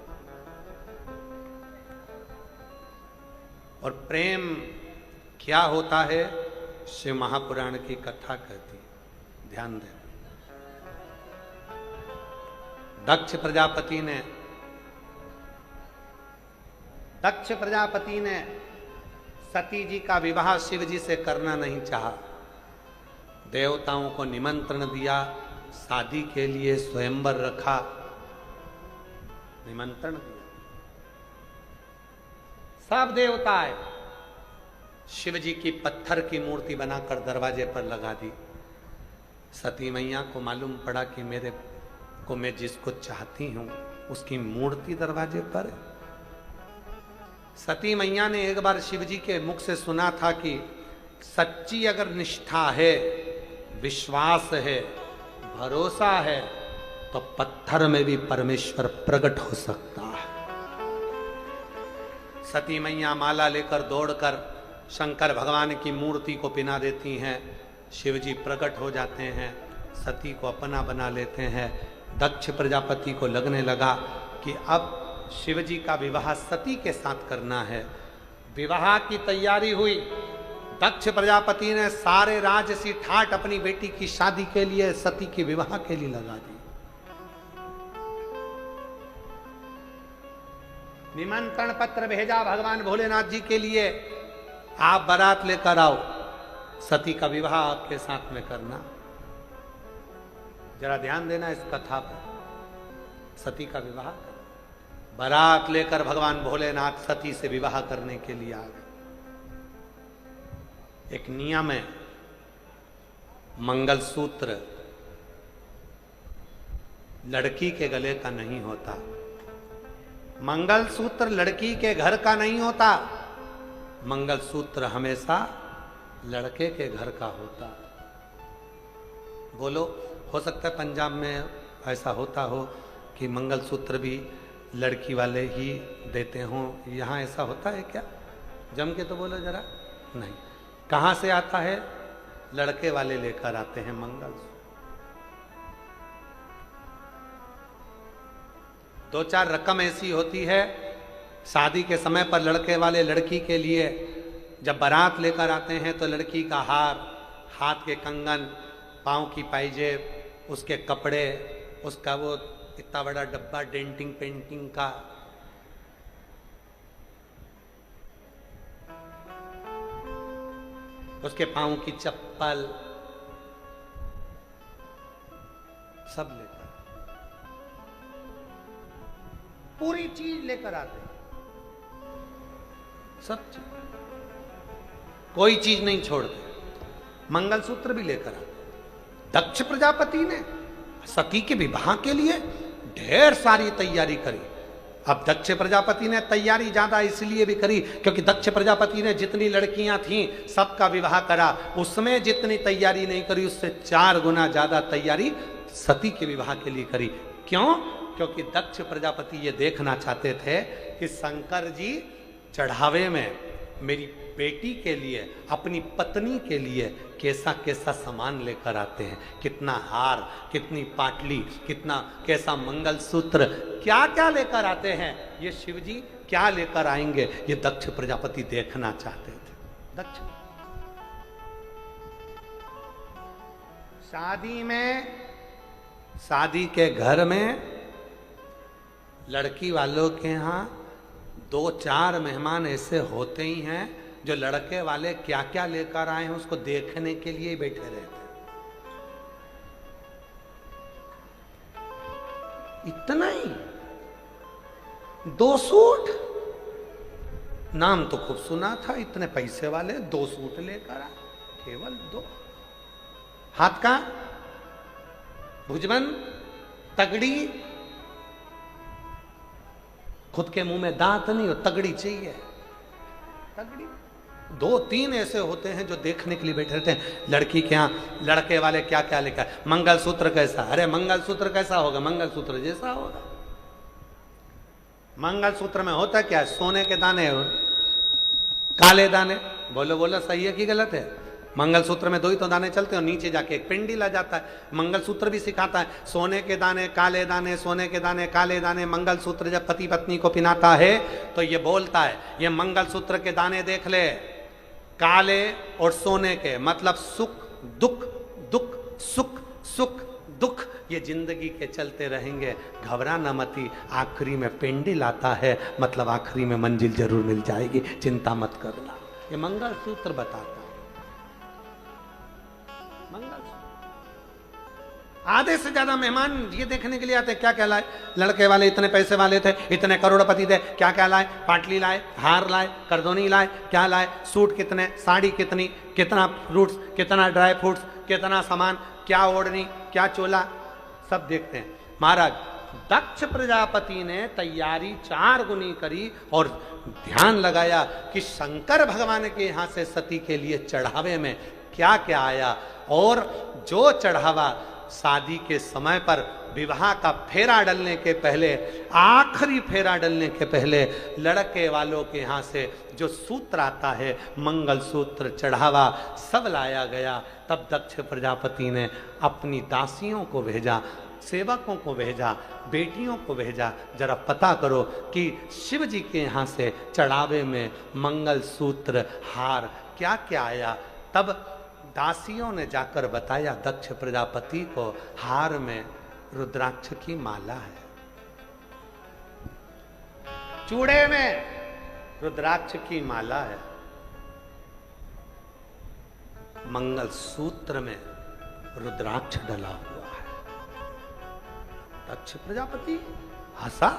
[SPEAKER 2] और प्रेम क्या होता है शिव महापुराण की कथा कहती है, ध्यान दें। दक्ष प्रजापति ने सती जी का विवाह शिव जी से करना नहीं चाहा। देवताओं को निमंत्रण दिया, शादी के लिए स्वयंवर रखा, निमंत्रण दिया। सब देवता आए, शिव जी की पत्थर की मूर्ति बनाकर दरवाजे पर लगा दी। सती मैया को मालूम पड़ा कि मेरे को मैं जिसको चाहती हूं उसकी मूर्ति दरवाजे पर है। सती मैया ने एक बार शिव जी के मुख से सुना था कि सच्ची अगर निष्ठा है, विश्वास है, भरोसा है तो पत्थर में भी परमेश्वर प्रकट हो सकता है। सती मैया माला लेकर दौड़कर शंकर भगवान की मूर्ति को पिना देती हैं, शिव जी प्रकट हो जाते हैं, सती को अपना बना लेते हैं। दक्ष प्रजापति को लगने लगा कि अब शिव जी का विवाह सती के साथ करना है। विवाह की तैयारी हुई। दक्ष प्रजापति ने सारे राजसी ठाट अपनी बेटी की शादी के लिए, सती के विवाह के लिए लगा दी। निमंत्रण पत्र भेजा भगवान भोलेनाथ जी के लिए, आप बारात लेकर आओ, सती का विवाह आपके साथ में करना। जरा ध्यान देना इस कथा पर। सती का विवाह, बारात लेकर भगवान भोलेनाथ सती से विवाह करने के लिए आ गए। एक नियम है, मंगलसूत्र लड़की के गले का नहीं होता, मंगलसूत्र लड़की के घर का नहीं होता, मंगलसूत्र हमेशा लड़के के घर का होता। बोलो, हो सकता है पंजाब में ऐसा होता हो कि मंगलसूत्र भी लड़की वाले ही देते हों, यहाँ ऐसा होता है क्या? जम के तो बोलो जरा। नहीं, कहाँ से आता है? लड़के वाले लेकर आते हैं मंगलसूत्र। दो चार रकम ऐसी होती है शादी के समय पर, लड़के वाले लड़की के लिए जब बारात लेकर आते हैं तो लड़की का हार, हाथ के कंगन, पाँव की पायजेब, उसके कपड़े, उसका वो इतना बड़ा डब्बा डेंटिंग पेंटिंग का, उसके पाँव की चप्पल, सब लेकर, पूरी चीज लेकर आते हैं, सब चीज, कोई चीज नहीं छोड़ते। मंगलसूत्र भी लेकर आते। दक्ष प्रजापति ने सती के विवाह के लिए ढेर सारी तैयारी करी। अब दक्ष प्रजापति ने तैयारी ज्यादा इसलिए भी करी क्योंकि दक्ष प्रजापति ने जितनी लड़कियां थीं सबका विवाह करा, उसमें जितनी तैयारी नहीं करी उससे 4 गुना ज्यादा तैयारी सती के विवाह के लिए करी। क्यों? क्योंकि दक्ष प्रजापति ये देखना चाहते थे कि शंकर जी चढ़ावे में मेरी बेटी के लिए, अपनी पत्नी के लिए कैसा कैसा सामान लेकर आते हैं, कितना हार, कितनी पाटली, कितना कैसा मंगलसूत्र, क्या क्या लेकर आते हैं, ये शिव जी क्या लेकर आएंगे, ये दक्ष प्रजापति देखना चाहते थे। दक्ष शादी में, शादी के घर में लड़की वालों के यहाँ 2-4 मेहमान ऐसे होते ही हैं जो लड़के वाले क्या क्या लेकर आए हैं उसको देखने के लिए बैठे रहते हैं। इतना ही, 2 सूट, नाम तो खूब सुना था, इतने पैसे वाले 2 सूट लेकर आए, केवल 2। हाथ का भुजबंद, तगड़ी, खुद के मुंह में दांत नहीं हो, तगड़ी चाहिए, तगड़ी। 2-3 ऐसे होते हैं जो देखने के लिए बैठे रहते हैं लड़की के यहाँ। लड़के वाले क्या क्या लेकर, मंगलसूत्र कैसा, अरे मंगलसूत्र कैसा होगा, मंगलसूत्र जैसा होगा। मंगलसूत्र में होता क्या है? सोने के दाने और काले दाने। बोलो बोलो, सही है कि गलत है? मंगलसूत्र में 2 ही तो दाने चलते हैं और नीचे जाके एक पिंडीला जाता है। मंगलसूत्र भी सिखाता है सोने के दाने, काले दाने, सोने के दाने, काले दाने। मंगलसूत्र जब पति पत्नी को पिनाता है तो ये बोलता है, ये मंगलसूत्र के दाने देख ले, काले और सोने के, मतलब सुख दुख, दुख सुख, सुख दुख, ये जिंदगी के चलते रहेंगे, घबरा न मती, आखिरी में पेंडिल आता है, मतलब आखिरी में मंजिल जरूर मिल जाएगी, चिंता मत करना। ये मंगलसूत्र बताता है। आधे से ज्यादा मेहमान ये देखने के लिए आते हैं क्या क्या लाए, लड़के वाले इतने पैसे वाले थे, इतने करोड़पति थे, क्या क्या लाए, पाटली लाए, हार लाए, करदोनी लाए, क्या लाए, सूट कितने, साड़ी कितनी, कितना फ्रूट्स, कितना ड्राई फ्रूट्स, कितना सामान, क्या ओढ़नी, क्या चोला, सब देखते हैं। महाराज दक्ष प्रजापति ने तैयारी 4 गुनी करी और ध्यान लगाया कि शंकर भगवान के यहाँ से सती के लिए चढ़ावे में क्या क्या आया, और जो चढ़ावा शादी के समय पर विवाह का फेरा डलने के पहले, आखिरी फेरा डलने के पहले लड़के वालों के यहाँ से जो सूत्र आता है, मंगल सूत्र, चढ़ावा सब लाया गया। तब दक्ष प्रजापति ने अपनी दासियों को भेजा, सेवकों को भेजा, बेटियों को भेजा, जरा पता करो कि शिव जी के यहाँ से चढ़ावे में मंगल सूत्र, हार क्या क्या आया। तब दासियों ने जाकर बताया दक्ष प्रजापति को, हार में रुद्राक्ष की माला है, चूड़े में रुद्राक्ष की माला है, मंगल सूत्र में रुद्राक्ष डला हुआ है। दक्ष प्रजापति हंसा,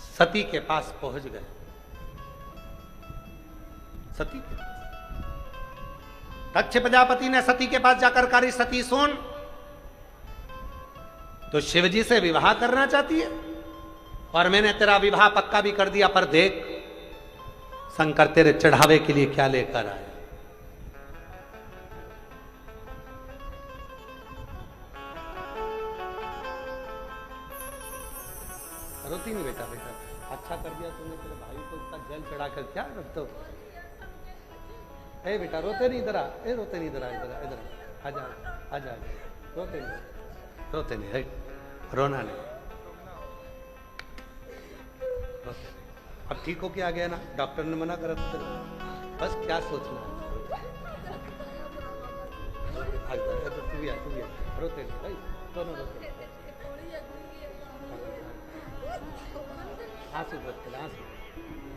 [SPEAKER 2] सती के पास पहुंच गए। सती के पास दक्ष प्रजापति ने सती के पास जाकर कहा, सती सुन, तो शिव जी से विवाह करना चाहती है और मैंने तेरा विवाह पक्का भी कर दिया, पर देख शंकर तेरे चढ़ावे के लिए क्या लेकर आया। रोती नहीं बेटा, बेटा अच्छा कर दिया तूने, तेरे भाई को इतना जल चढ़ाकर क्या रखते हो। ए बेटा रोते नहीं, इधर आ, ए रोते नहीं, इधर आ, इधर इधर आजा आजा, रोते नहीं, रोते नहीं, रोना नहीं, रोते नहीं। अब ठीक हो के आ गया ना, डॉक्टर ने मना करा था, बस क्या सोचना है। तू भी रोते नहीं भाई, दोनों रोते, आंसू बरसते, आंसू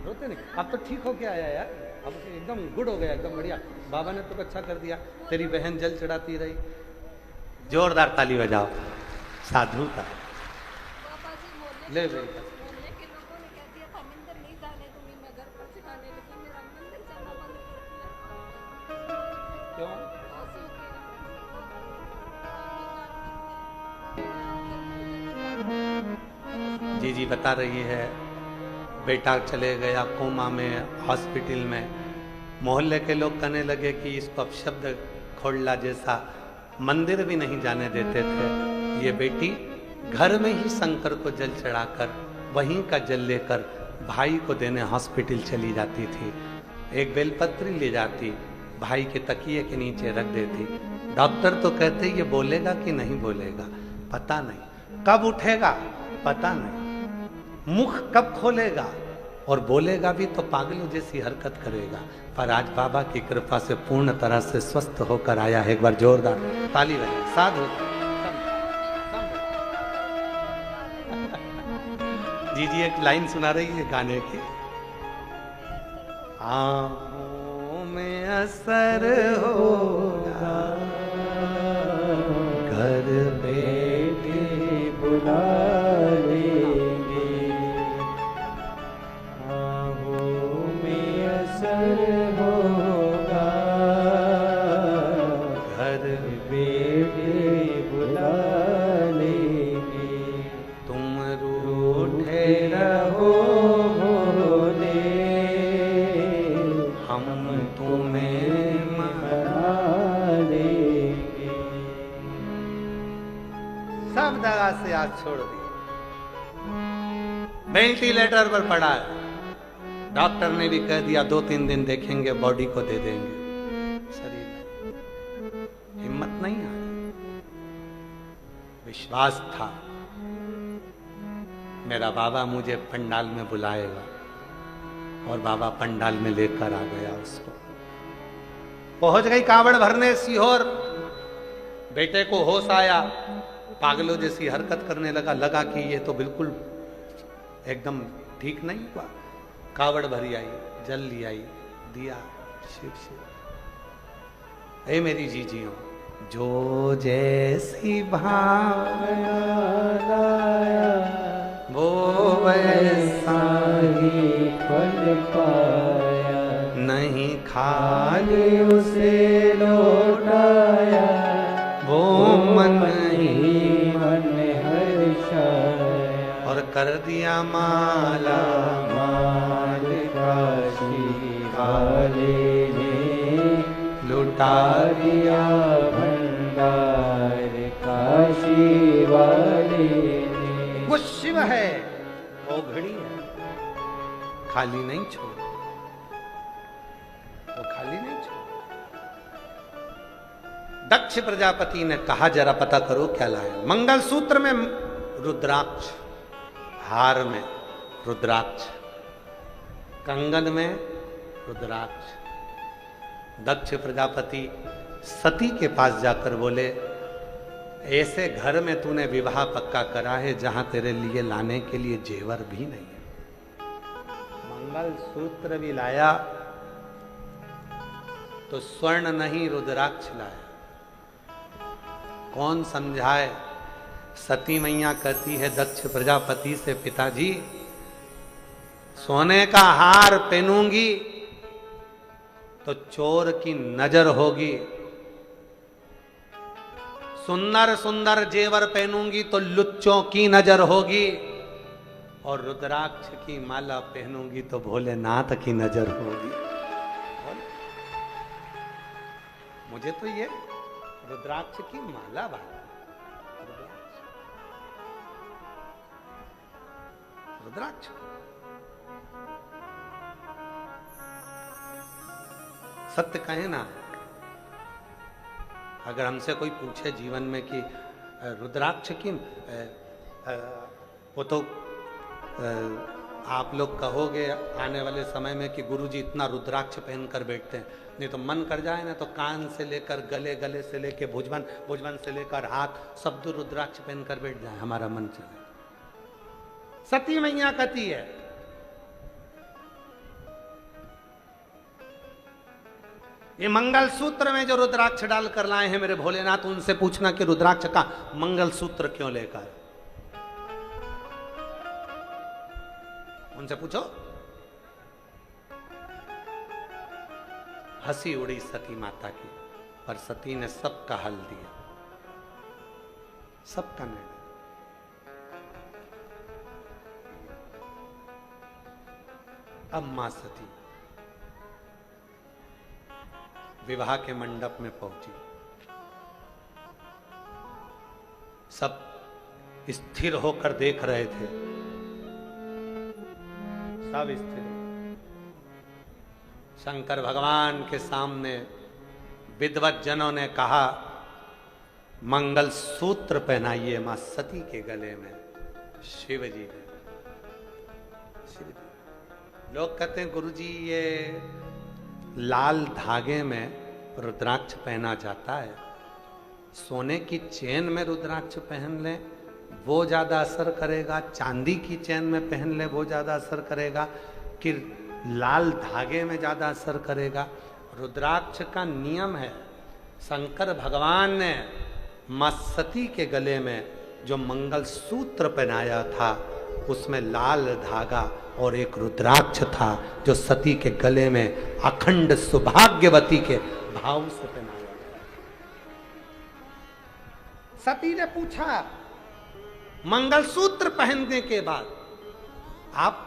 [SPEAKER 2] रोते नहीं। अब तो ठीक हो के आया यार, अब एकदम गुड हो गया, एकदम बढ़िया। बाबा ने तो अच्छा कर दिया, तेरी बहन जल चढ़ाती रही। जोरदार ताली बजाओ साधु का। ले बेटा, क्यों? जी बता रही है, बेटा चले गया कोमा में, हॉस्पिटल में। मोहल्ले के लोग कहने लगे कि इसको अपशब्द खोड़ला जैसा, मंदिर भी नहीं जाने देते थे। ये बेटी घर में ही शंकर को जल चढ़ाकर वहीं का जल लेकर भाई को देने हॉस्पिटल चली जाती थी। एक बेलपत्री ले जाती, भाई के तकिए के नीचे रख देती। डॉक्टर तो कहते ये बोलेगा कि नहीं बोलेगा पता नहीं, कब उठेगा पता नहीं, मुख कब खोलेगा, और बोलेगा भी तो पागलों जैसी हरकत करेगा। पर आज बाबा की कृपा से पूर्ण तरह से स्वस्थ होकर आया है। एक बार जोरदार ताली बजाए साधु। जी एक लाइन सुना रही है गाने की। आँखों में असर होगा, घर बैठे बुला लेंगे, आँखों में असर होगा, घर बैठे बुला लेंगे, तुम रूठे रहो भोले, हम तुम्हें मना लेंगे। सब जगह से आज छोड़ दी, वेंटिलेटर पर पड़ा है। डॉक्टर ने भी कह दिया 2-3 दिन देखेंगे, बॉडी को दे देंगे। शरीर में हिम्मत नहीं आई, विश्वास था मेरा बाबा मुझे पंडाल में बुलाएगा, और बाबा पंडाल में लेकर आ गया उसको। पहुंच गई कावड़ भरने सीहोर। बेटे को होश आया, पागलों जैसी हरकत करने लगा कि ये तो बिल्कुल एकदम ठीक नहीं हुआ। कावड़ भरी आई, जल ली आई, दिया, शिव शिव। ए मेरी जीजियों, जो जैसी भावना लाया वो वैसा ही फल पाया, नहीं खाली उसे लौटाया, वो मन ही मन हर्षाया, और कर दिया माला माल काशी वाले ने, लुटा दिया भंडार का
[SPEAKER 3] काशी वाले ने।
[SPEAKER 2] वो शिव है, वो घड़ी है, खाली नहीं छोड़, वो खाली नहीं छोड़। दक्ष प्रजापति ने कहा जरा पता करो क्या लाए। मंगलसूत्र में रुद्राक्ष, हार में रुद्राक्ष, कंगन में रुद्राक्ष। दक्ष प्रजापति सती के पास जाकर बोले, ऐसे घर में तूने विवाह पक्का करा है जहां तेरे लिए लाने के लिए जेवर भी नहीं है। मंगलसूत्र भी लाया तो स्वर्ण नहीं रुद्राक्ष लाया। कौन समझाए? सती मैया कहती है दक्ष प्रजापति से, पिताजी सोने का हार पहनूंगी तो चोर की नजर होगी, सुंदर सुंदर जेवर पहनूंगी तो लुच्चों की नजर होगी, और रुद्राक्ष की माला पहनूंगी तो भोलेनाथ की नजर होगी। मुझे तो ये रुद्राक्ष की माला बात, रुद्राक्ष सत्य कहे ना, अगर हमसे कोई पूछे जीवन में कि रुद्राक्ष की, वो तो आप लोग कहोगे आने वाले समय में कि गुरुजी इतना रुद्राक्ष पहन कर बैठते हैं, नहीं तो मन कर जाए ना तो कान से लेकर गले, गले से लेकर भुजबन, भुजबन से लेकर हाथ, सब तो रुद्राक्ष पहन कर बैठ जाए, हमारा मन चले। सती मैया कहती है ये मंगलसूत्र में जो रुद्राक्ष डाल कर लाए हैं मेरे भोलेनाथ, उनसे पूछना कि रुद्राक्ष का मंगलसूत्र क्यों लेकर, उनसे पूछो। हंसी उड़ी सती माता की, पर सती ने सबका हल दिया, सबका निर्णय। अब मां सती विवाह के मंडप में पहुंची। सब स्थिर होकर देख रहे थे, सब स्थिर। शंकर भगवान के सामने विद्वत जनों ने कहा मंगल सूत्र पहनाइए मां सती के गले में। शिव जी ने, लोग कहते हैं गुरुजी ये लाल धागे में रुद्राक्ष पहना जाता है, सोने की चेन में रुद्राक्ष पहन ले वो ज्यादा असर करेगा, चांदी की चेन में पहन ले वो ज्यादा असर करेगा, कि लाल धागे में ज्यादा असर करेगा? रुद्राक्ष का नियम है, शंकर भगवान ने मां सती के गले में जो मंगल सूत्र पहनाया था उसमें लाल धागा और एक रुद्राक्ष था जो सती के गले में अखंड सौभाग्यवती के भाव से पहनाया गया। सती ने पूछा मंगलसूत्र पहनने के बाद, आप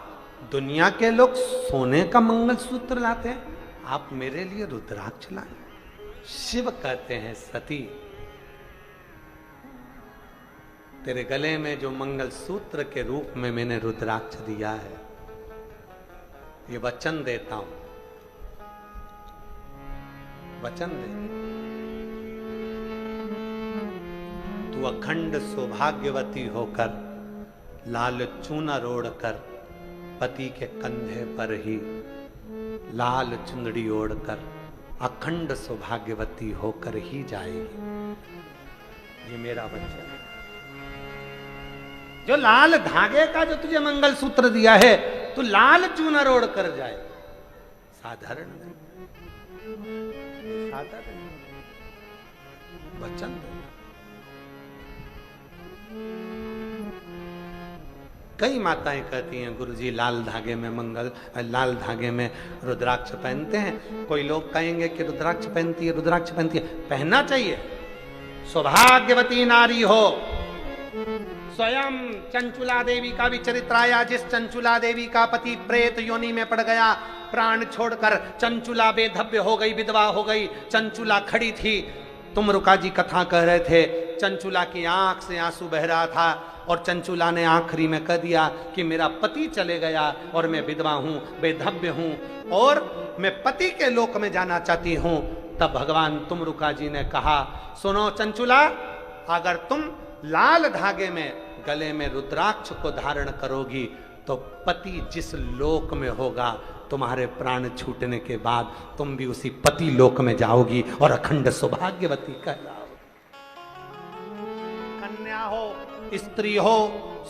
[SPEAKER 2] दुनिया के लोग सोने का मंगलसूत्र लाते हैं, आप मेरे लिए रुद्राक्ष लाए? शिव कहते हैं सती तेरे गले में जो मंगलसूत्र के रूप में मैंने रुद्राक्ष दिया है, ये वचन देता हूं, वचन दे, तू अखंड सौभाग्यवती होकर लाल चूनर ओढ़कर पति के कंधे पर ही लाल चुंदड़ी ओढ़कर अखंड सौभाग्यवती होकर ही जाएगी। ये मेरा वचन है। जो लाल धागे का जो तुझे मंगलसूत्र दिया है, तू लाल चूनर ओढ़ कर जाए, साधारण नहीं, साधारण वचन दे। कई माताएं कहती हैं गुरुजी लाल धागे में लाल धागे में रुद्राक्ष पहनते हैं। कोई लोग कहेंगे कि रुद्राक्ष पहनती है, रुद्राक्ष पहनती है, पहनना चाहिए। सौभाग्यवती नारी हो। स्वयं चंचुला देवी का भी चरित्र आया, जिस चंचुला देवी का पति प्रेत योनि में पड़ गया, प्राण छोड़कर चंचुला बेधव्य हो गई, विधवा हो गई। चंचुला खड़ी थी, तुम रुका जी कथा कह रहे थे, चंचुला की आंख से आंसू बह रहा था और चंचुला ने आखिरी में कह दिया कि मेरा पति चले गया और मैं विधवा हूं, बेधव्य हूं और मैं पति के लोक में जाना चाहती हूं। तब भगवान तुमरुका जी ने कहा, सुनो चंचुला, अगर तुम लाल धागे में गले में रुद्राक्ष को धारण करोगी तो पति जिस लोक में होगा, तुम्हारे प्राण छूटने के बाद तुम भी उसी पति लोक में जाओगी और अखंड सौभाग्यवती कहलाओगी। कन्या हो, स्त्री हो,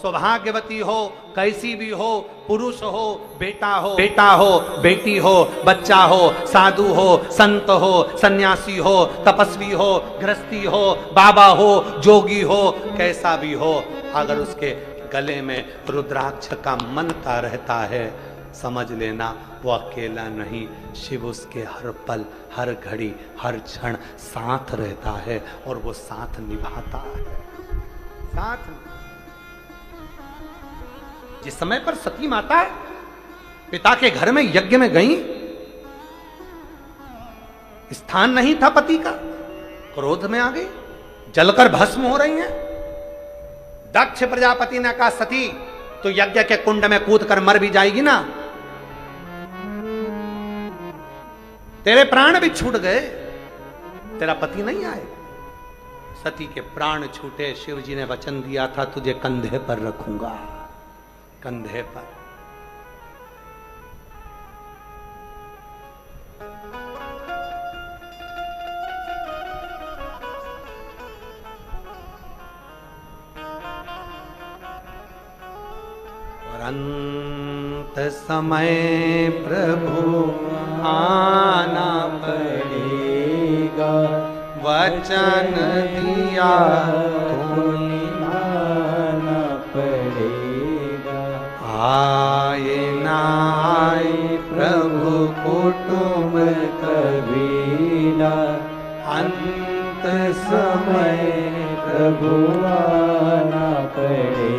[SPEAKER 2] सौभाग्यवती हो, कैसी भी हो, पुरुष हो, बेटा हो, बेटी हो, बच्चा हो, साधु हो, संत हो, सन्यासी हो, तपस्वी हो, गृहस्थी हो, बाबा हो, जोगी हो, कैसा भी हो, अगर उसके गले में रुद्राक्ष का मंत्र रहता है, समझ लेना वो अकेला नहीं, शिव उसके हर पल, हर घड़ी, हर क्षण साथ रहता है और वो साथ निभाता है। साथ जिस समय पर सती माता पिता के घर में यज्ञ में गई, स्थान नहीं था पति का, क्रोध में आ गई, जलकर भस्म हो रही हैं। दक्ष प्रजापति ने कहा, सती तो यज्ञ के कुंड में कूद कर मर भी जाएगी ना, तेरे प्राण भी छूट गए, तेरा पति नहीं आए। सती के प्राण छूटे, शिव जी ने वचन दिया था, तुझे कंधे पर रखूंगा, कंधे पर। और अंत समय प्रभु आना पड़ेगा, वचन दिया तो निभाना पड़ेगा। आए ना आए प्रभु कुटुंब कबीला, अंत समय प्रभु आना पड़ेगा।